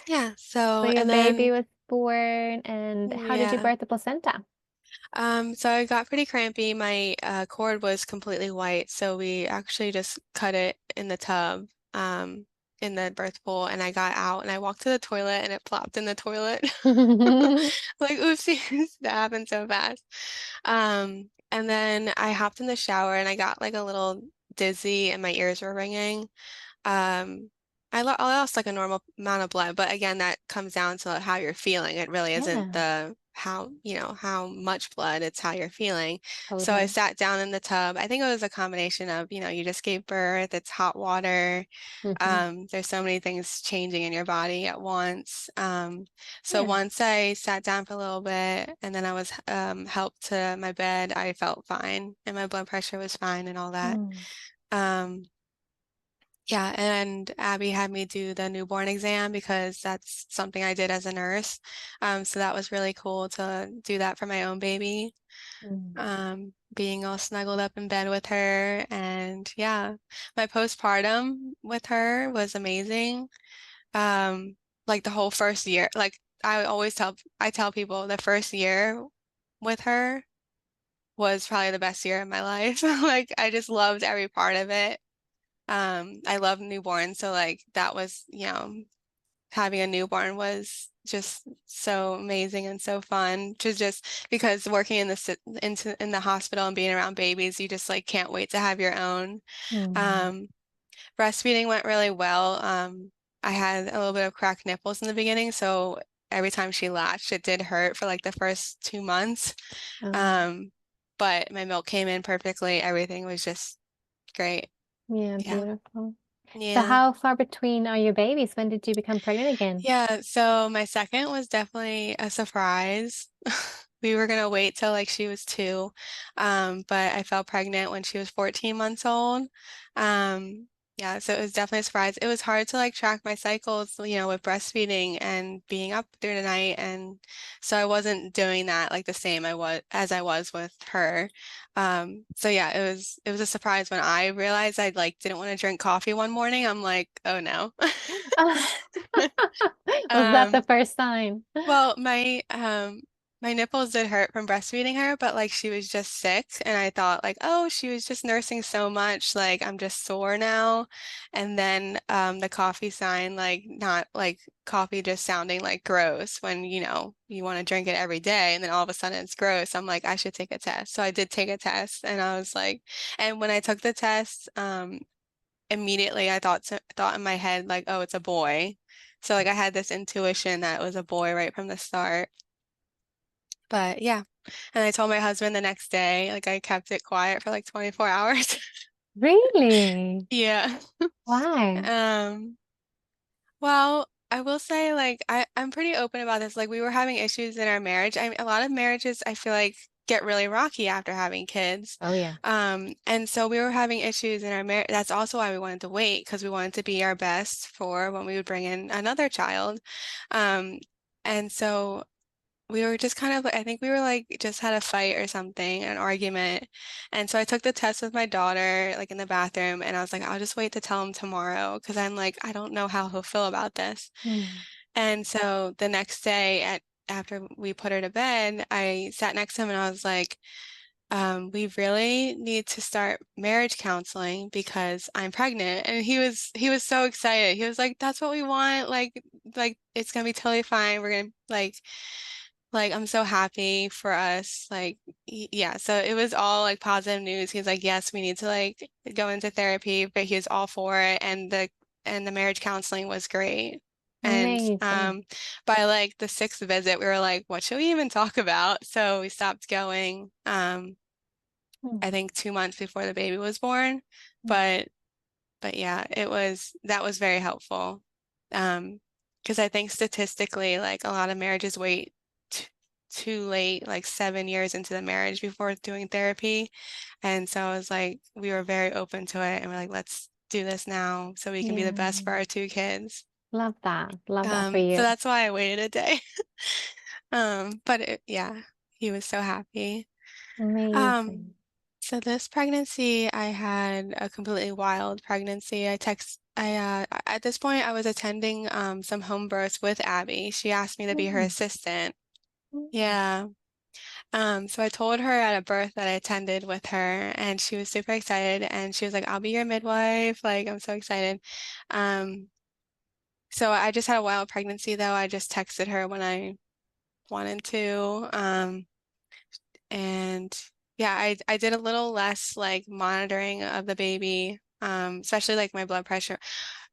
[SPEAKER 2] yeah,
[SPEAKER 1] So
[SPEAKER 2] so
[SPEAKER 1] your
[SPEAKER 2] and
[SPEAKER 1] baby
[SPEAKER 2] then
[SPEAKER 1] was born, and how did you
[SPEAKER 2] yeah.
[SPEAKER 1] birth the placenta?
[SPEAKER 2] So I got pretty crampy. My cord was completely white, so we actually just cut it in the tub, in the birth pool, and I got out and I walked to the toilet and it plopped in the toilet. Like, oopsies, that happened so fast. And then I hopped in the shower and I got like a little dizzy and my ears were ringing. Um, I lost like a normal amount of blood, but again, that comes down to how you're feeling. It really isn't
[SPEAKER 1] Yeah,
[SPEAKER 2] the how much blood, it's how you're feeling. So I
[SPEAKER 1] totally.
[SPEAKER 2] sat down in the tub. I think it was a combination of, you just gave birth, it's hot water.
[SPEAKER 1] Hmm.
[SPEAKER 2] There's so many things changing in your body at once. So
[SPEAKER 1] Yeah.
[SPEAKER 2] once I sat down for a little bit and then I was helped to my bed, I felt fine and my blood pressure was fine and all that.
[SPEAKER 1] Mm,
[SPEAKER 2] Um, yeah, and Abby had me do the newborn exam because that's something I did as a nurse. So that was really cool to do that for my own baby.
[SPEAKER 1] mm.
[SPEAKER 2] Being all snuggled up in bed with her. And yeah, my postpartum with her was amazing. Um, like the whole first year, like I tell people the first year with her was probably the best year of my life. Like I just loved every part of it. I love newborns, so like that was, having a newborn was just so amazing and so fun to just because working in the hospital and being around babies, you just like can't wait to have your own.
[SPEAKER 1] Mm.
[SPEAKER 2] Um, Breastfeeding went really well. I had a little bit of cracked nipples in the beginning, so every time she latched, it did hurt for like the first 2 months.
[SPEAKER 1] Oh,
[SPEAKER 2] Um, but my milk came in perfectly. Everything was just great.
[SPEAKER 1] yeah,
[SPEAKER 2] Yeah.
[SPEAKER 1] beautiful. So
[SPEAKER 2] Yeah.
[SPEAKER 1] how far between are your babies? When did you become pregnant again?
[SPEAKER 2] Yeah, so my second was definitely a surprise. We were gonna wait till like she was 2, but I fell pregnant when she was 14 months old. Yeah, so it was definitely a surprise. It was hard to like track my cycles, with breastfeeding and being up through the night, and so I wasn't doing that like the same I was with her. So yeah, it was a surprise when I realized I like didn't want to drink coffee one morning. I'm like, oh no.
[SPEAKER 1] Was that the
[SPEAKER 2] Um,
[SPEAKER 1] first sign?
[SPEAKER 2] well, my nipples did hurt from breastfeeding her, but like she was just sick, and I thought like, oh, she was just nursing so much, like I'm just sore now. And then the coffee sign, like not like coffee just sounding like gross when you want to drink it every day, and then all of a sudden it's gross. I'm like, I should take a test. So I did take a test, and I was like, and when I took the test, immediately I thought in my head like, oh, it's a boy. So like I had this intuition that it was a boy right from the start. But yeah. And I told my husband the next day, like I kept it quiet for like 24 hours.
[SPEAKER 1] Really?
[SPEAKER 2] Yeah.
[SPEAKER 1] Why?
[SPEAKER 2] Um, well, I will say like I'm pretty open about this. Like we were having issues in our marriage. I mean, a lot of marriages I feel like get really rocky after having kids.
[SPEAKER 1] Oh yeah.
[SPEAKER 2] And so we were having issues in our marriage. That's also why we wanted to wait because we wanted to be our best for when we would bring in another child. Um, and so we were just kind of, I think we were like, just had a fight or something, an argument. And so I took the test with my daughter, like in the bathroom, and I was like, I'll just wait to tell him tomorrow because I'm like, I don't know how he'll feel about this.
[SPEAKER 1] Hmm.
[SPEAKER 2] And so the next day after we put her to bed, I sat next to him and I was like, we really need to start marriage counseling because I'm pregnant. And he was so excited. He was like, that's what we want. Like it's gonna be totally fine. We're gonna like I'm so happy for us. Like yeah, so it was all like positive news. He was like, yes, we need to like go into therapy, but he was all for it. And the marriage counseling was great. And
[SPEAKER 1] Amazing.
[SPEAKER 2] by like the sixth visit, we were like, what should we even talk about? So we stopped going.
[SPEAKER 1] Hmm.
[SPEAKER 2] I think 2 months before the baby was born. But but yeah, that was very helpful. Because I think statistically, like a lot of marriages wait t too late, like 7 years into the marriage before doing therapy. And so I was like, we were very open to it and we're like, let's do this now so we can be the best for
[SPEAKER 1] Yeah.
[SPEAKER 2] our 2 kids.
[SPEAKER 1] Love that. Love that for
[SPEAKER 2] So
[SPEAKER 1] you.
[SPEAKER 2] that's why I waited a day. Yeah, he was so happy. Um,
[SPEAKER 1] Amazing.
[SPEAKER 2] so this pregnancy, I had a completely wild pregnancy. At this point, I was attending some home births with Abby. She asked me to be her
[SPEAKER 1] Mm.
[SPEAKER 2] assistant.
[SPEAKER 1] Mm.
[SPEAKER 2] Yeah. So I told her at a birth that I attended with her, and she was super excited. And she was like, "I'll be your midwife." Like, I'm so excited. Um, so I just had a wild pregnancy, though. I just texted her when I wanted to. And yeah, I did a little less like monitoring of the baby, especially like my blood pressure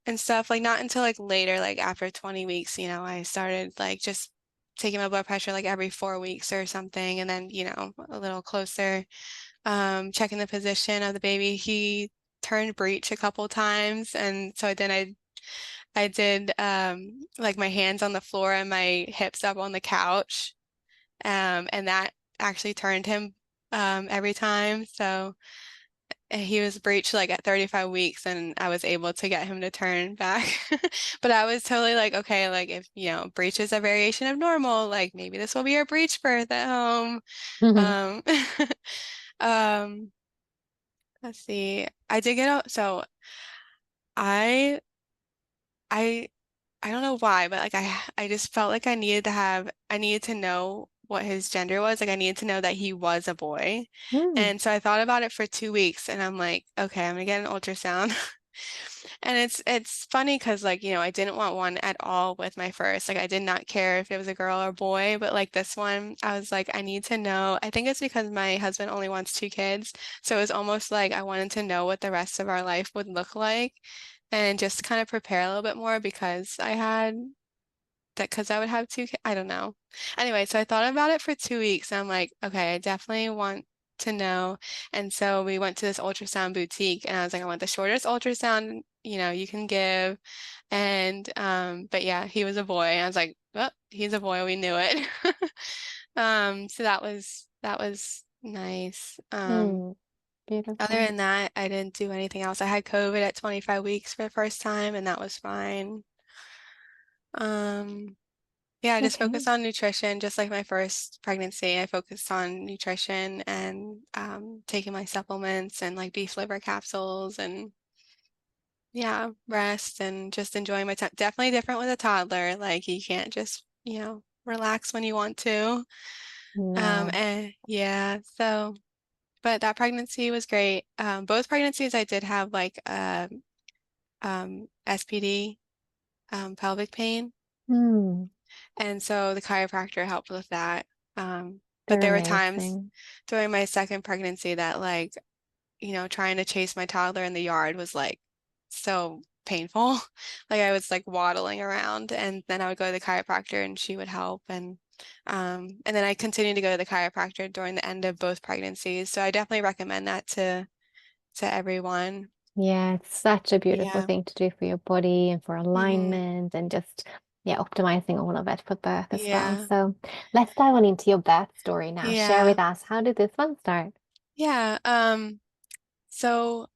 [SPEAKER 2] and stuff. Like not until like later, like after 20 weeks, I started like just taking my blood pressure like every 4 weeks or something, and then, a little closer, checking the position of the baby. He turned breech a couple times, and so I did like my hands on the floor and my hips up on the couch. And that actually turned him every time. So he was breech like at 35 weeks, and I was able to get him to turn back. But I was totally like, okay, like if breech is a variation of normal, like maybe this will be our breech birth at home. Um, um, let's see. I did get out. So I I I don't know why, but like I just felt like I needed to know what his gender was. Like I needed to know that he was a boy.
[SPEAKER 1] Mm.
[SPEAKER 2] And so I thought about it for 2 weeks and I'm like, okay, I'm gonna get an ultrasound. And it's funny because like, I didn't want one at all with my first. Like I did not care if it was a girl or boy, but like this one, I was like, I need to know. I think it's because my husband only wants 2 kids. So it was almost like I wanted to know what the rest of our life would look like. and just kind of prepare a little bit more because I had that because I would have two, I don't know. Anyway, so I thought about it for 2 weeks and I'm like, okay, I definitely want to know. And so we went to this ultrasound boutique and I was like, I want the shortest ultrasound, you can give. And but yeah, he was a boy. And I was like, well, he's a boy, we knew it. So that was nice.
[SPEAKER 1] Hmm,
[SPEAKER 2] Other
[SPEAKER 1] beautiful.
[SPEAKER 2] than that, I didn't do anything else. I had COVID at 25 weeks for the first time and that was fine. Um Yeah, I just
[SPEAKER 1] Okay.
[SPEAKER 2] focused on nutrition, just like my first pregnancy. I focused on nutrition and taking my supplements and like beef liver capsules and yeah, rest and just enjoying my time. Definitely different with a toddler. Like you can't just, relax when you want to.
[SPEAKER 1] No.
[SPEAKER 2] And yeah, so but that pregnancy was great. Both pregnancies I did have like SPD, pelvic pain.
[SPEAKER 1] Hmm,
[SPEAKER 2] And so the chiropractor helped with that. But
[SPEAKER 1] they're
[SPEAKER 2] there were times
[SPEAKER 1] amazing.
[SPEAKER 2] during my second pregnancy that like, trying to chase my toddler in the yard was like so painful. Like I was like waddling around and then I would go to the chiropractor and she would help and then I continued to go to the chiropractor during the end of both pregnancies. So I definitely recommend that to everyone.
[SPEAKER 1] Yeah, it's such a beautiful
[SPEAKER 2] Yeah.
[SPEAKER 1] thing to do for your body and for
[SPEAKER 2] Hmm.
[SPEAKER 1] alignment and just, yeah, optimizing all of it for birth as well.
[SPEAKER 2] Yeah.
[SPEAKER 1] So let's dive on into your birth story now. Share
[SPEAKER 2] Yeah.
[SPEAKER 1] with us, how did this one start?
[SPEAKER 2] Yeah. So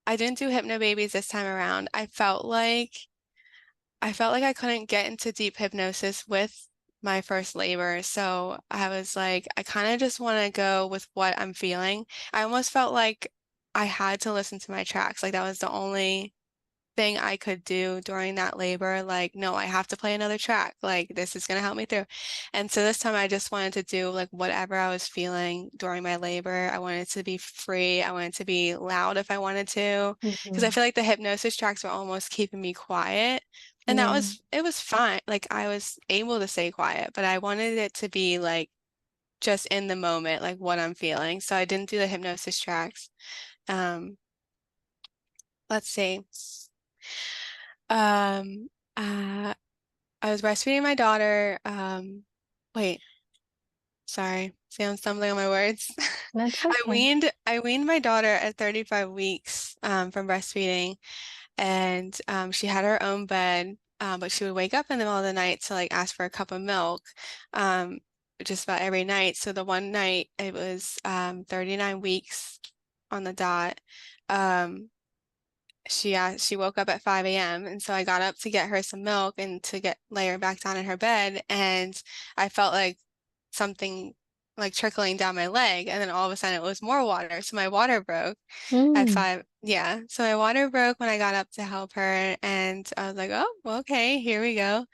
[SPEAKER 2] I didn't do hypno babies this time around. I felt like I couldn't get into deep hypnosis with my first labor. So I was like, I kind of just want to go with what I'm feeling. I almost felt like I had to listen to my tracks. Like that was the only thing I could do during that labor. Like, no, I have to play another track. Like, this is going to help me through. And so this time I just wanted to do like whatever I was feeling during my labor. I wanted to be free. I wanted to be loud if I wanted to, because I
[SPEAKER 1] Hmm.
[SPEAKER 2] feel like the hypnosis tracks were almost keeping me quiet. And
[SPEAKER 1] Yeah.
[SPEAKER 2] it was fine. Like, I was able to stay quiet, but I wanted it to be like just in the moment, like what I'm feeling. So I didn't do the hypnosis tracks. Um, let's see. Um, uh, I was breastfeeding my daughter. Wait, sorry. See, I'm stumbling on my words.
[SPEAKER 1] That's
[SPEAKER 2] I
[SPEAKER 1] okay.
[SPEAKER 2] weaned I weaned my daughter at 35 weeks from breastfeeding, and she had her own bed, but she would wake up in the middle of the night to like ask for a cup of milk, um, just about every night. So the one night it was 39 weeks on the dot. Um, she woke up at 5 a.m. and so I got up to get her some milk and to get lay her back down in her bed and I felt like something like trickling down my leg and then all of a sudden it was more water. So my water broke at
[SPEAKER 1] Mm.
[SPEAKER 2] 5. Yeah. So my water broke when I got up to help her and I was like, oh, well, okay, here we go.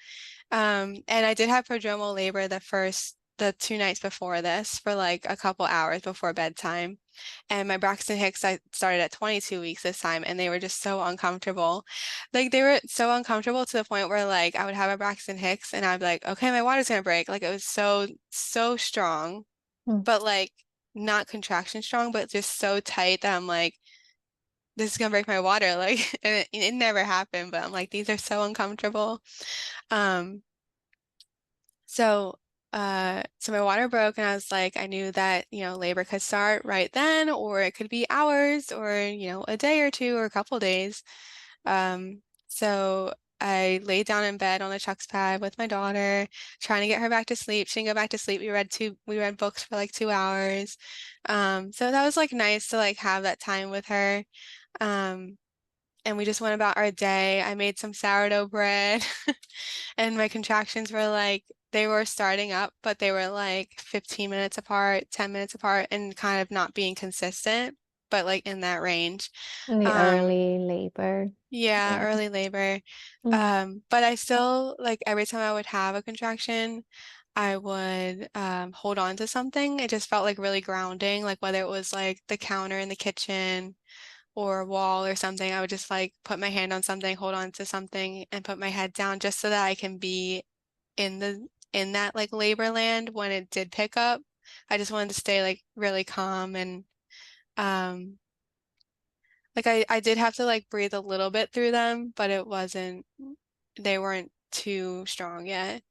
[SPEAKER 2] And I did have prodromal labor the 2 nights before this for like a couple hours before bedtime. And my Braxton Hicks, I started at 22 weeks this time, and they were just so uncomfortable. Like they were so uncomfortable to the point where like I would have a Braxton Hicks and I'd be like, okay, my water's gonna break. Like it was so, so strong,
[SPEAKER 1] Mm.
[SPEAKER 2] but like not contraction strong, but just so tight that I'm like, this is gonna break my water. Like, and it never happened, but I'm like, these are so uncomfortable. Um, So, so my water broke, and I was like, I knew that, labor could start right then, or it could be hours, or, a day or two, or a couple days. So I laid down in bed on the Chuck's pad with my daughter, trying to get her back to sleep. She didn't go back to sleep. We read books for like 2 hours. So that was like nice to like have that time with her. Um, and we just went about our day. I made some sourdough bread and my contractions were like they were starting up, but they were like 15 minutes apart, 10 minutes apart, and kind of not being consistent, but like in that range.
[SPEAKER 1] In the
[SPEAKER 2] Um,
[SPEAKER 1] early labor.
[SPEAKER 2] yeah,
[SPEAKER 1] Yeah.
[SPEAKER 2] early labor.
[SPEAKER 1] Mm.
[SPEAKER 2] But I still like every time I would have a contraction, I would hold on to something. It just felt like really grounding, like whether it was like the counter in the kitchen or a wall or something, I would just like put my hand on something, hold on to something, and put my head down just so that I can be in that like labor land when it did pick up. I just wanted to stay like really calm and um like I did have to like breathe a little bit through them, but it wasn't they weren't too strong yet.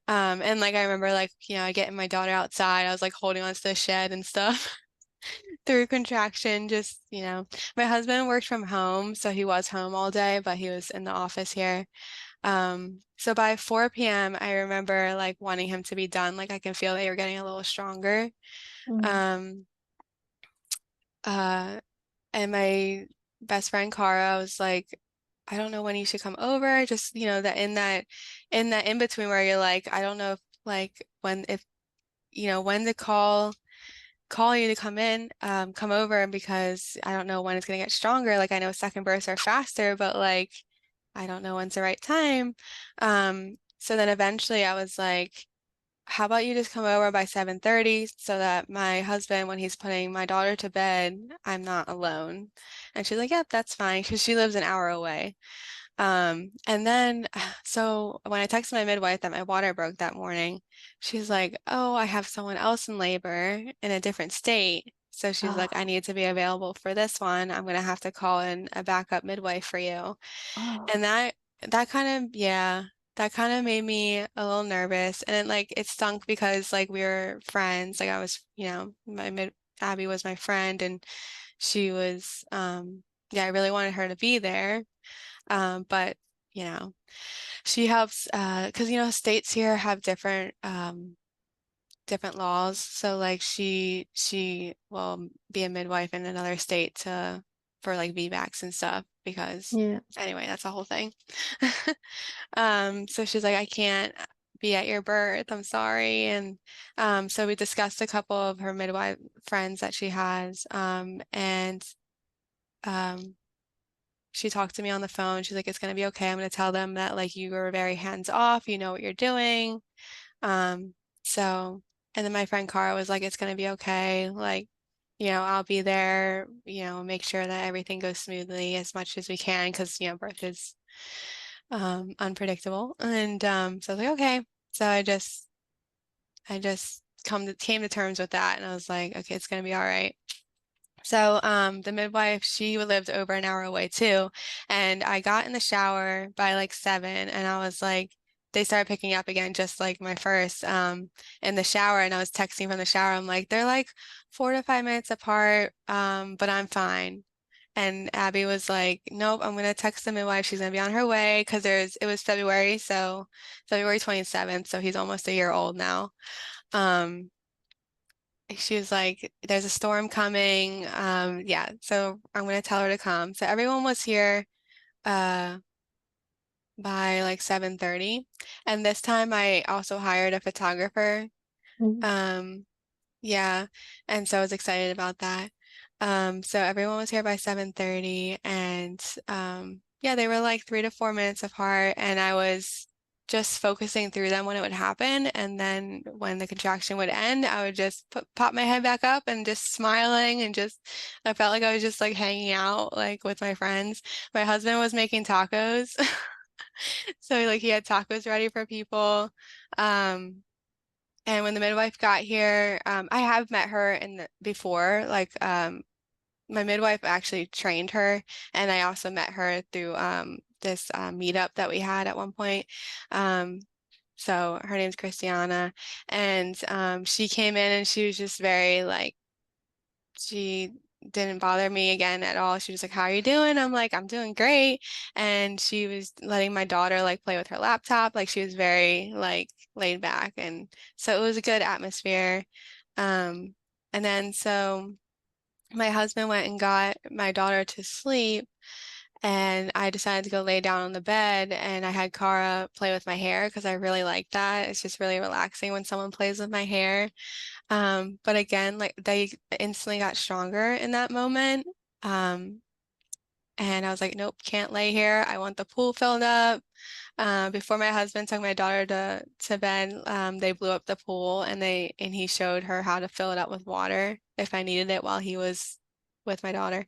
[SPEAKER 2] And like I remember like, getting my daughter outside, I was like holding onto the shed and stuff through contraction, just, my husband worked from home, so he was home all day, but he was in the office here. So by 4 p.m., I remember like wanting him to be done. Like I can feel that you're getting a little stronger.
[SPEAKER 1] Mm.
[SPEAKER 2] Um, uh, and my best friend Cara was like, I don't know when you should come over. Just, that in between where you're like, I don't know if like when to call you to come in, come over because I don't know when it's gonna get stronger. Like I know second bursts are faster, but like I don't know when's the right time. So then eventually I was like, how about you just come over by 7:30 so that my husband, when he's putting my daughter to bed, I'm not alone. And she's like, yep, that's fine, because she lives an hour away. And then, so when I texted my midwife that my water broke that morning, she's like, oh, I have someone else in labor in a different state. So she's like, I
[SPEAKER 1] Oh,
[SPEAKER 2] need to be available for this one. I'm gonna have to call in a backup midwife for you.
[SPEAKER 1] oh,
[SPEAKER 2] And that kind of, yeah, that kind of made me a little nervous. And it stunk because like we were friends. Like I was, Abby was my friend and she was, yeah, I really wanted her to be there. But you know, she helps because states here have different laws. So like she will be a midwife in another state to for like VBACs and stuff because
[SPEAKER 1] yeah.
[SPEAKER 2] anyway, that's a whole thing. So she's like, I can't be at your birth. I'm sorry. And so we discussed a couple of her midwife friends that she has. And um she talked to me on the phone. She's like, it's gonna be okay. I'm gonna tell them that like you were very hands off, you know what you're doing. Um, so and then my friend Cara was like, it's gonna be okay. Like, I'll be there, make sure that everything goes smoothly as much as we can because, birth is unpredictable. And so I was like, okay. So I just came to terms with that and I was like, okay, it's gonna be all right. So, the midwife, she lived over an hour away too. And I got in the shower by like 7 and I was like, they started picking up again, just like my first, in the shower. And I was texting from the shower. I'm like, they're like 4 to 5 minutes apart, but I'm fine. And Abby was like, nope, I'm gonna text the midwife. She's gonna be on her way because it was February, so February 27th, so he's almost a year old now. Um, she was like, there's a storm coming. Yeah, so I'm gonna tell her to come. So everyone was here uh by like 7:30. And this time I also hired a photographer.
[SPEAKER 1] Mm.
[SPEAKER 2] Um, yeah, and so I was excited about that. So everyone was here by 7:30 and yeah, they were like 3 to 4 minutes apart and I was just focusing through them when it would happen and then when the contraction would end, I would just pop my head back up and just smiling and just I felt like I was just like hanging out like with my friends. My husband was making tacos. So like he had tacos ready for people. Um and when the midwife got here, I have met her before. Like, my midwife actually trained her, and I also met her through this meetup that we had at one point. Um, so her name's Christiana, and she came in and she was just very like she didn't bother me again at all. She was like, "How are you doing?" I'm like, "I'm doing great." And she was letting my daughter like play with her laptop. Like she was very like laid back. And so it was a good atmosphere. Um, and then so my husband went and got my daughter to sleep and I decided to go lay down on the bed and I had Cara play with my hair because I really like that. It's just really relaxing when someone plays with my hair. But again, like they instantly got stronger in that moment. Um, and I was like, nope, can't lay here. I want the pool filled up. Before my husband took my daughter to bed, they blew up the pool and he showed her how to fill it up with water if I needed it while he was with my daughter.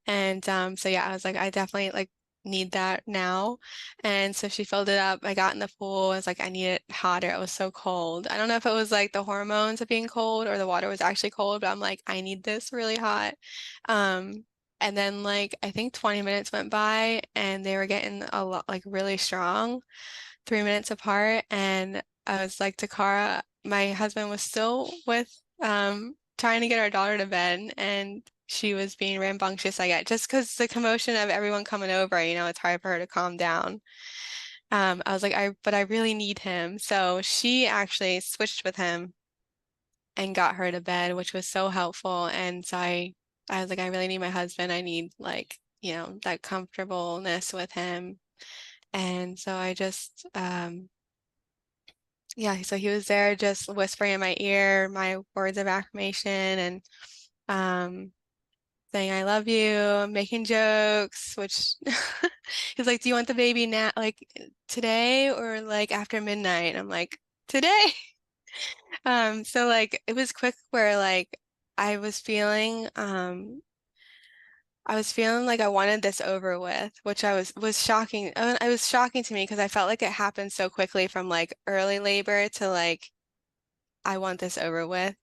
[SPEAKER 2] And so yeah, I was like, I definitely like need that now. And so she filled it up. I got in the pool. I was like, I need it hotter. It was so cold. I don't know if it was like the hormones of being cold or the water was actually cold, but I'm like, I need this really hot. Um, And then like I think 20 minutes went by and they were getting a lot like really strong, 3 minutes apart. And I was like to Cara, my husband was still with trying to get our daughter to bed and she was being rambunctious, I guess, just because the commotion of everyone coming over, it's hard for her to calm down. I was like, but I really need him. So she actually switched with him and got her to bed, which was so helpful. And so I was like, I really need my husband. I need like, that comfortableness with him. And so I just, yeah, so he was there just whispering in my ear my words of affirmation and um, saying I love you, making jokes, which he's like, do you want the baby now, like today or like after midnight? I'm like, today. So like it was quick where like I was feeling I was feeling like I wanted this over with, which was shocking. It was shocking to me because I felt like it happened so quickly from like early labor to like I want this over with.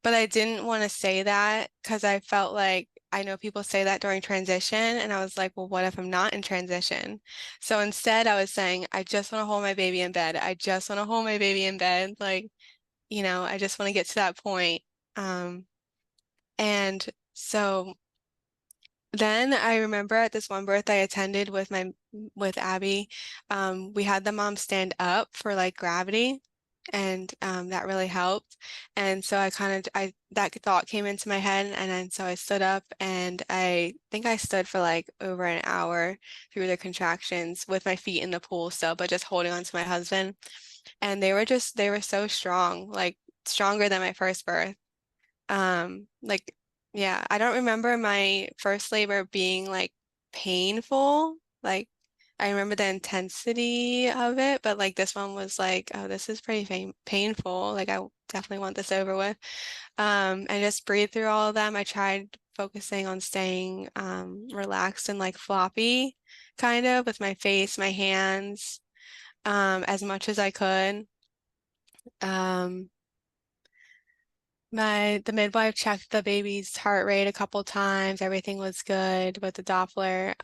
[SPEAKER 2] But I didn't want to say that because I felt like I know people say that during transition, and I was like, well, what if I'm not in transition? So instead, I was saying, I just want to hold my baby in bed. I just want to hold my baby in bed. Like, I just want to get to that point. Um, and so then I remember at this one birth I attended with Abby, we had the mom stand up for like gravity, and that really helped. And so I that thought came into my head, and then so I stood up, and I think I stood for like over an hour through the contractions with my feet in the pool still, but just holding on to my husband. And they were so strong, like stronger than my first birth. Like, yeah, I don't remember my first labor being like painful. Like, I remember the intensity of it, but like this one was like, oh, this is pretty painful. Like, I definitely want this over with. And just breathe through all of them. I tried focusing on staying relaxed and like floppy, kind of with my face, my hands, as much as I could. Um, the midwife checked the baby's heart rate a couple times. Everything was good with the Doppler.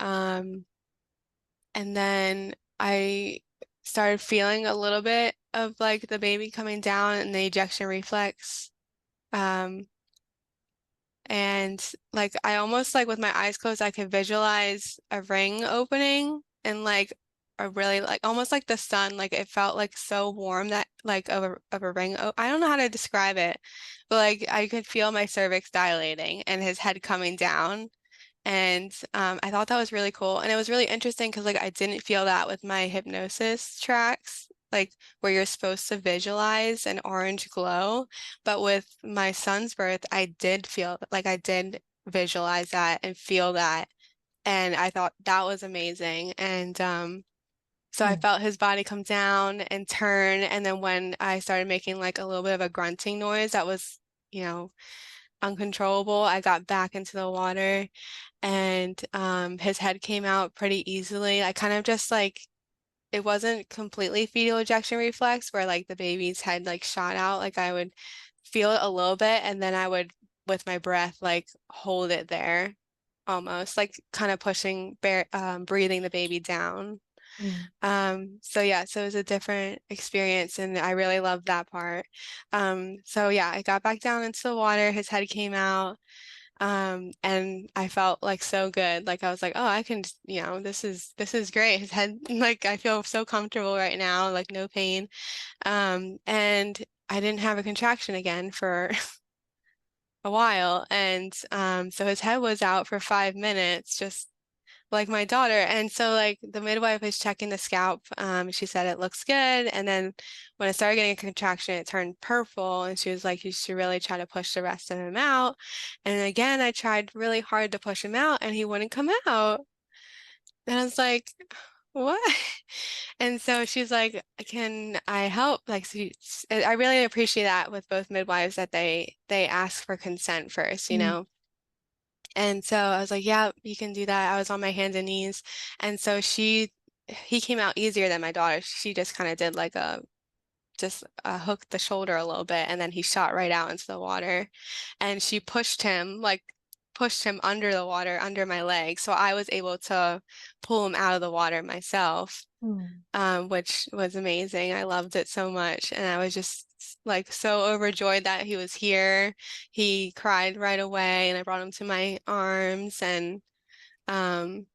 [SPEAKER 2] And then I started feeling a little bit of like the baby coming down and the ejection reflex. Um, and like I almost like with my eyes closed, I could visualize a ring opening and like a really like almost like the sun, like it felt like so warm that like of a ring. I don't know how to describe it, but like I could feel my cervix dilating and his head coming down. And I thought that was really cool. And it was really interesting because like I didn't feel that with my hypnosis tracks, like where you're supposed to visualize an orange glow. But with my son's birth, I did feel like I did visualize that and feel that. And I thought that was amazing. And so I
[SPEAKER 1] Mm.
[SPEAKER 2] felt his body come down and turn. And then when I started making like a little bit of a grunting noise that was, you know, uncontrollable, I got back into the water and his head came out pretty easily. I kind of just like it wasn't completely fetal ejection reflex where like the baby's head like shot out. Like I would feel it a little bit and then I would with my breath like hold it there almost like kind of breathing the baby down.
[SPEAKER 1] Mm.
[SPEAKER 2] So yeah, so it was a different experience and I really loved that part. So yeah, I got back down into the water, his head came out. And I felt like so good. Like I was like, oh, I can, this is great. His head, like I feel so comfortable right now, like no pain. And I didn't have a contraction again for a while. And so his head was out for 5 minutes, just like my daughter. And so like the midwife was checking the scalp. She said it looks good. And then when I started getting a contraction, it turned purple. And she was like, you should really try to push the rest of him out. And again, I tried really hard to push him out and he wouldn't come out. And I was like, what? And so she's like, can I help? Like, I really appreciate that with both midwives that they ask for consent first, you
[SPEAKER 1] Mm.
[SPEAKER 2] know? And so I was like, yeah, you can do that. I was on my hands and knees. And so he came out easier than my daughter. She just kind of did like just hooked the shoulder a little bit and then he shot right out into the water. And she pushed him like pushed him under the water, under my leg. So I was able to pull him out of the water myself,
[SPEAKER 1] Mm.
[SPEAKER 2] which was amazing. I loved it so much. And I was just like so overjoyed that he was here. He cried right away, and I brought him to my arms. And um,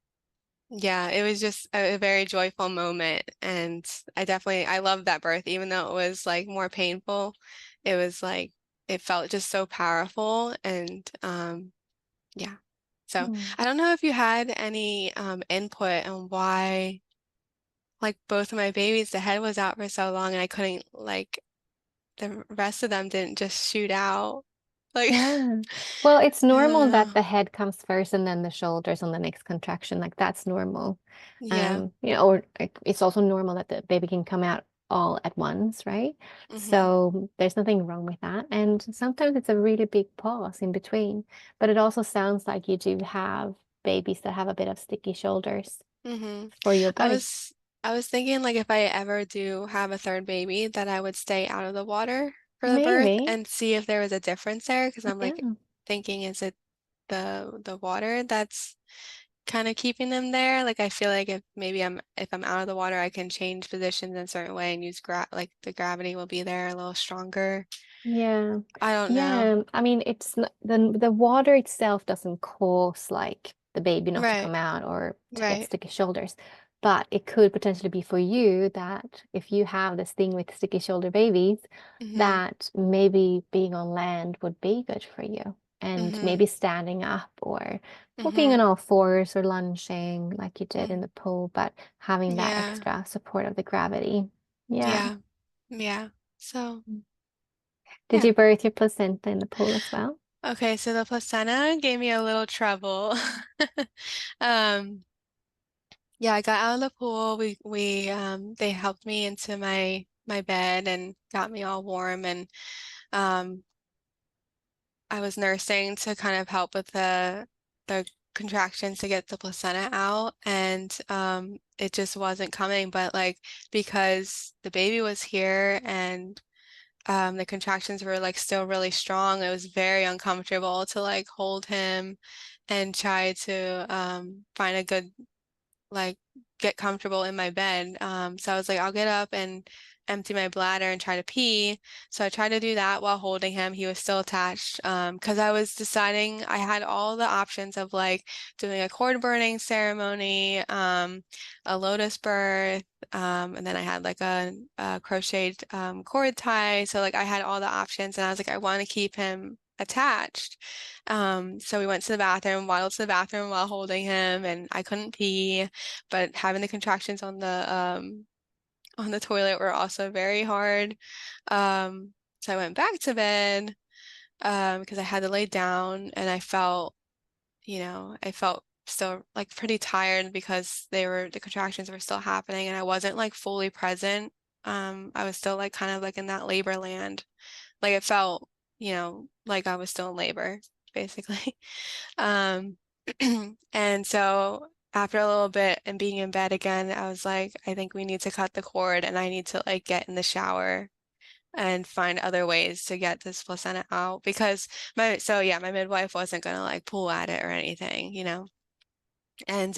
[SPEAKER 2] yeah, it was just a very joyful moment. And I loved that birth, even though it was like more painful. It was like, it felt just so powerful. And yeah. So
[SPEAKER 1] Mm.
[SPEAKER 2] I don't know if you had any input on why, like, both of my babies, the head was out for so long, and I couldn't, like, the rest of them didn't just shoot out. Like,
[SPEAKER 1] Yeah. Well, it's
[SPEAKER 2] I don't
[SPEAKER 1] normal that
[SPEAKER 2] know.
[SPEAKER 1] the head comes first and then the shoulders on the next contraction. Like that's normal.
[SPEAKER 2] Yeah.
[SPEAKER 1] Or like, it's also normal that the baby can come out all at once, right?
[SPEAKER 2] hmm
[SPEAKER 1] So there's nothing wrong with that. And sometimes it's a really big pause in between. But it also sounds like you do have babies that have a bit of sticky shoulders
[SPEAKER 2] hmm
[SPEAKER 1] for your
[SPEAKER 2] I
[SPEAKER 1] body.
[SPEAKER 2] was I was thinking, like, if I ever do have a third baby, that I would stay out of the water for the birth
[SPEAKER 1] Maybe.
[SPEAKER 2] and see if there was a difference there. Because I'm like
[SPEAKER 1] Yeah.
[SPEAKER 2] thinking, is it the water that's kind of keeping them there? Like, I feel like if I'm out of the water, I can change positions in a certain way and use like the gravity will be there a little stronger.
[SPEAKER 1] Yeah.
[SPEAKER 2] I don't know.
[SPEAKER 1] Yeah. I mean, it's not, the water itself doesn't cause like the baby not to
[SPEAKER 2] Right,
[SPEAKER 1] come out or to get
[SPEAKER 2] right.
[SPEAKER 1] sticky shoulders. But it could potentially be for you that if you have this thing with sticky shoulder babies,
[SPEAKER 2] hmm
[SPEAKER 1] that maybe being on land would be good for you. And
[SPEAKER 2] hmm
[SPEAKER 1] maybe standing up or walking on
[SPEAKER 2] hmm
[SPEAKER 1] all fours or lunging like you did in
[SPEAKER 2] hmm
[SPEAKER 1] the pool, but having that
[SPEAKER 2] Yeah,
[SPEAKER 1] extra support of the gravity. Yeah.
[SPEAKER 2] yeah, yeah. So,
[SPEAKER 1] Did
[SPEAKER 2] yeah.
[SPEAKER 1] you birth your placenta in the pool as well?
[SPEAKER 2] Okay, so the placenta gave me a little trouble. Um, yeah, I got out of the pool. They helped me into my bed and got me all warm, and um I was nursing to kind of help with the contractions to get the placenta out, and it just wasn't coming. But like, because the baby was here and the contractions were like still really strong, it was very uncomfortable to like hold him and try to find a good, like, get comfortable in my bed. So I was like, I'll get up and empty my bladder and try to pee. So I tried to do that while holding him. He was still attached. Because I was deciding, I had all the options of like doing a cord burning ceremony, a lotus birth, and then I had like a crocheted cord tie. So like I had all the options, and I was like, I want to keep him attached. So we went to the bathroom, waddled to the bathroom while holding him, and I couldn't pee, but having the contractions on the toilet were also very hard. So I went back to bed because I had to lay down, and I felt still like pretty tired because the contractions were still happening, and I wasn't like fully present. I was still like kind of like in that labor land. Like it felt, like I was still in labor, basically. Um, and so after a little bit and being in bed again, I was like, I think we need to cut the cord, and I need to like get in the shower and find other ways to get this placenta out, because my midwife wasn't gonna like pull at it or anything. And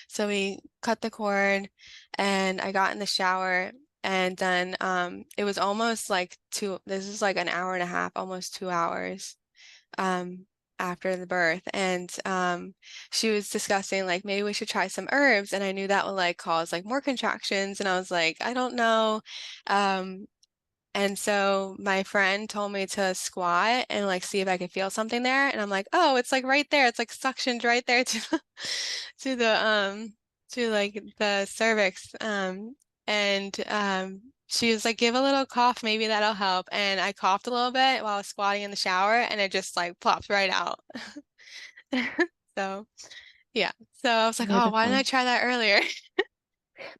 [SPEAKER 2] so we cut the cord, and I got in the shower, and then it was almost like this is like an hour and a half, almost 2 hours um, after the birth. And she was discussing like maybe we should try some herbs, and I knew that would like cause like more contractions, and I was like, I don't know. Um, and so my friend told me to squat and like see if I could feel something there. And I'm like, oh, it's like right there. It's like suctioned right there to to to like the cervix. And she was like, give a little cough, maybe that'll help. And I coughed a little bit while I was squatting in the shower, and it just like plopped right out. So yeah. So I was like, oh, why didn't I
[SPEAKER 1] Beautiful.
[SPEAKER 2] try that earlier?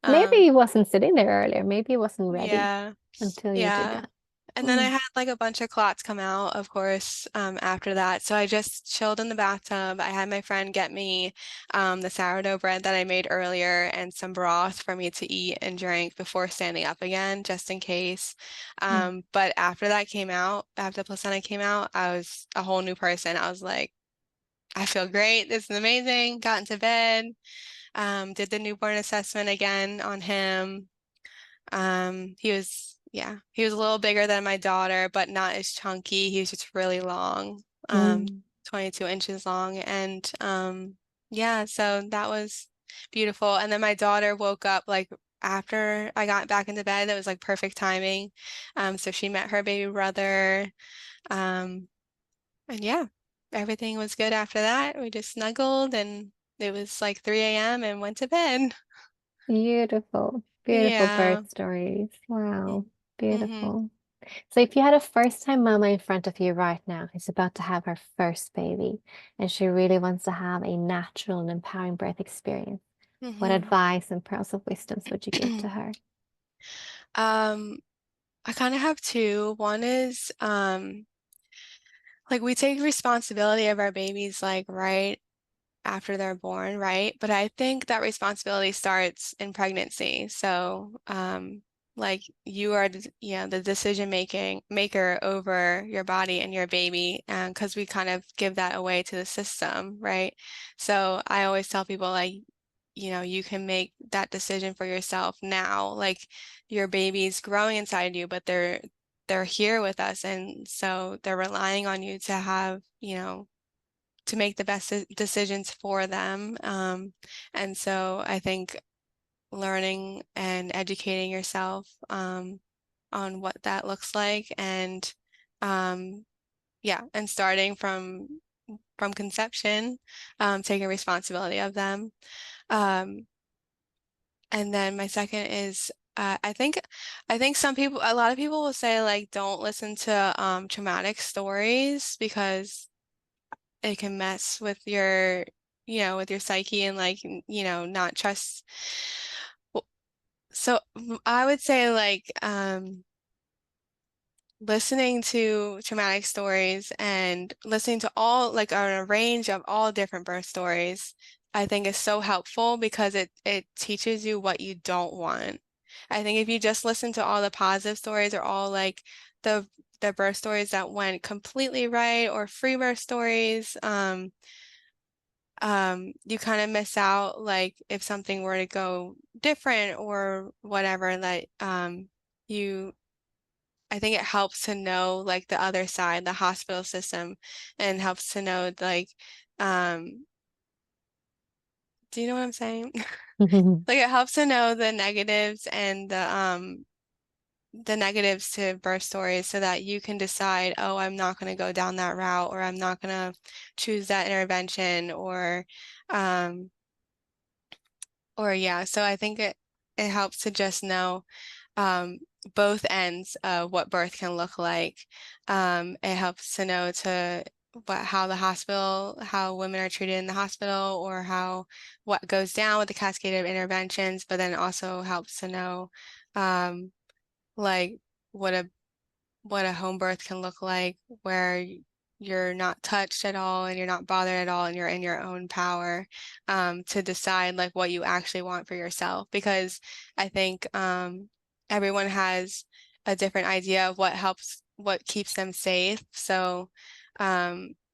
[SPEAKER 1] Maybe
[SPEAKER 2] Um,
[SPEAKER 1] he wasn't sitting there earlier. Maybe he wasn't ready
[SPEAKER 2] yeah.
[SPEAKER 1] until you did
[SPEAKER 2] Yeah.
[SPEAKER 1] that.
[SPEAKER 2] And then I
[SPEAKER 1] Mm,
[SPEAKER 2] had like a bunch of clots come out, of course, after that. So I just chilled in the bathtub. I had my friend get me the sourdough bread that I made earlier and some broth for me to eat and drink before standing up again, just in case.
[SPEAKER 1] mm.
[SPEAKER 2] But after that came out, after the placenta came out, I was a whole new person. I was like, I feel great. This is amazing. Got into bed, did the newborn assessment again on him. He was a little bigger than my daughter, but not as chunky. He was just really long,
[SPEAKER 1] Mm.
[SPEAKER 2] 22 inches long. And yeah, so that was beautiful. And then my daughter woke up like after I got back into bed. That was like perfect timing. So she met her baby brother. Um, and yeah, everything was good after that. We just snuggled and it was like 3 a.m. and went to bed.
[SPEAKER 1] Beautiful, beautiful
[SPEAKER 2] Yeah.
[SPEAKER 1] birth stories. Wow,
[SPEAKER 2] Mm-hmm.
[SPEAKER 1] beautiful. So if you had a first-time mama in front of you right now who's about to have her first baby and she really wants to have a natural and empowering birth experience, what
[SPEAKER 2] Mm-hmm.
[SPEAKER 1] advice and pearls of wisdoms would you give to her?
[SPEAKER 2] Um, I kind of have two. One is like we take responsibility of our babies like right after they're born, right? But I think that responsibility starts in pregnancy. So, like you are, the decision maker over your body and your baby, and because we kind of give that away to the system, right? So I always tell people like, you can make that decision for yourself now. Like your baby's growing inside you, but they're here with us, and so they're relying on you to have, to make the best decisions for them. And so I think learning and educating yourself on what that looks like, and um, yeah, and starting from conception, taking responsibility of them. Um, and then my second is I think a lot of people will say like don't listen to traumatic stories because it can mess with with your psyche and like, not trust. Well, so I would say like listening to traumatic stories and listening to all like a range of all different birth stories, I think is so helpful because it teaches you what you don't want. I think if you just listen to all the positive stories or all like the the birth stories that went completely right or free birth stories, you kind of miss out like if something were to go different or whatever that you I think it helps to know like the other side, the hospital system, and helps to know like um do you know what I'm saying? Like it helps to know the negatives and the negatives to birth stories so that you can decide, oh, I'm not going to go down that route or I'm not going to choose that intervention um or yeah, so I think it helps to just know um, both ends of what birth can look like. It helps to know how women are treated in the hospital, or what goes down with the cascade of interventions, but then also helps to know um, like what a what a home birth can look like, where you're not touched at all and you're not bothered at all and you're in your own power to decide like what you actually want for yourself. Because I think everyone has a different idea of what keeps them safe. So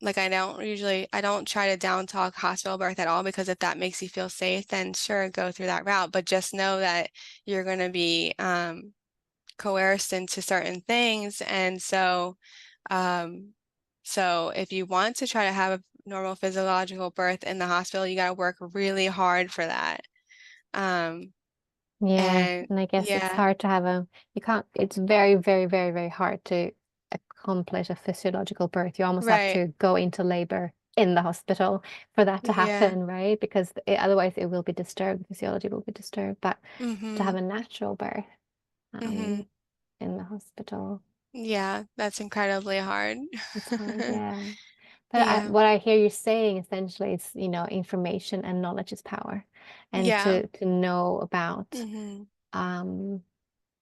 [SPEAKER 2] like I don't try to down talk hospital birth at all because if that makes you feel safe, then sure, go through that route. But just know that you're going to be coerced into certain things. And so if you want to try to have a normal physiological birth in the hospital, you got to work really hard for that. Um,
[SPEAKER 1] Yeah,
[SPEAKER 2] and
[SPEAKER 1] and I guess it's
[SPEAKER 2] yeah,
[SPEAKER 1] hard to have you can't, it's very, very, very, very hard to accomplish a physiological birth. You almost have
[SPEAKER 2] right.
[SPEAKER 1] to go into labor in the hospital for that to
[SPEAKER 2] Yeah.
[SPEAKER 1] happen, right? Because otherwise it will be disturbed, the physiology will be disturbed. But to have
[SPEAKER 2] Mm-hmm.
[SPEAKER 1] a natural birth
[SPEAKER 2] Mm-hmm.
[SPEAKER 1] um, in the hospital,
[SPEAKER 2] Yeah, that's incredibly hard.
[SPEAKER 1] it's hard, yeah. But
[SPEAKER 2] Yeah.
[SPEAKER 1] what I hear you saying essentially is, information and knowledge is power, and
[SPEAKER 2] Yeah.
[SPEAKER 1] to know
[SPEAKER 2] Mm-hmm.
[SPEAKER 1] um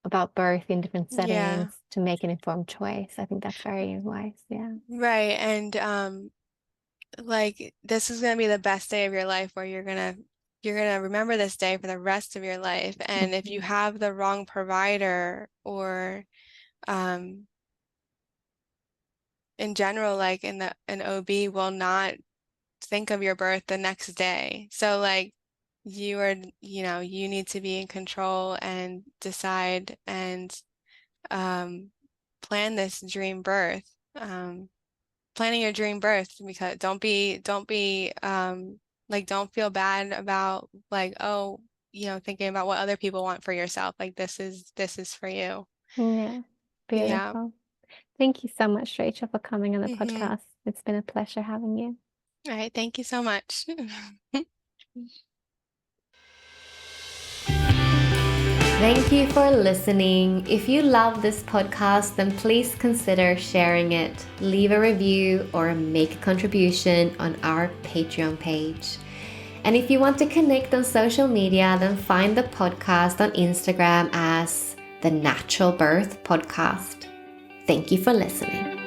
[SPEAKER 1] about birth in different
[SPEAKER 2] Yeah.
[SPEAKER 1] settings to make an informed choice. I think that's very wise. Yeah.
[SPEAKER 2] Right. And like this is gonna be the best day of your life where you're gonna remember this day for the rest of your life. And if you
[SPEAKER 1] Mhm.
[SPEAKER 2] have the wrong provider or um in general, like an OB will not think of your birth the next day. So like you are, you need to be in control and decide and plan this dream birth. Planning your dream birth, because don't be like, don't feel bad about like, oh, thinking about what other people want for yourself. Like this is for you.
[SPEAKER 1] Yeah,
[SPEAKER 2] Yeah.
[SPEAKER 1] beautiful. Thank you so much, Rachel, for coming on the
[SPEAKER 2] Mm-hmm.
[SPEAKER 1] podcast. It's been a pleasure having you.
[SPEAKER 2] All right, thank you so much.
[SPEAKER 1] Thank you for listening. If you love this podcast, then please consider sharing it, leave a review, or make a contribution on our Patreon page. And if you want to connect on social media, then find the podcast on Instagram as The Natural Birth Podcast. Thank you for listening.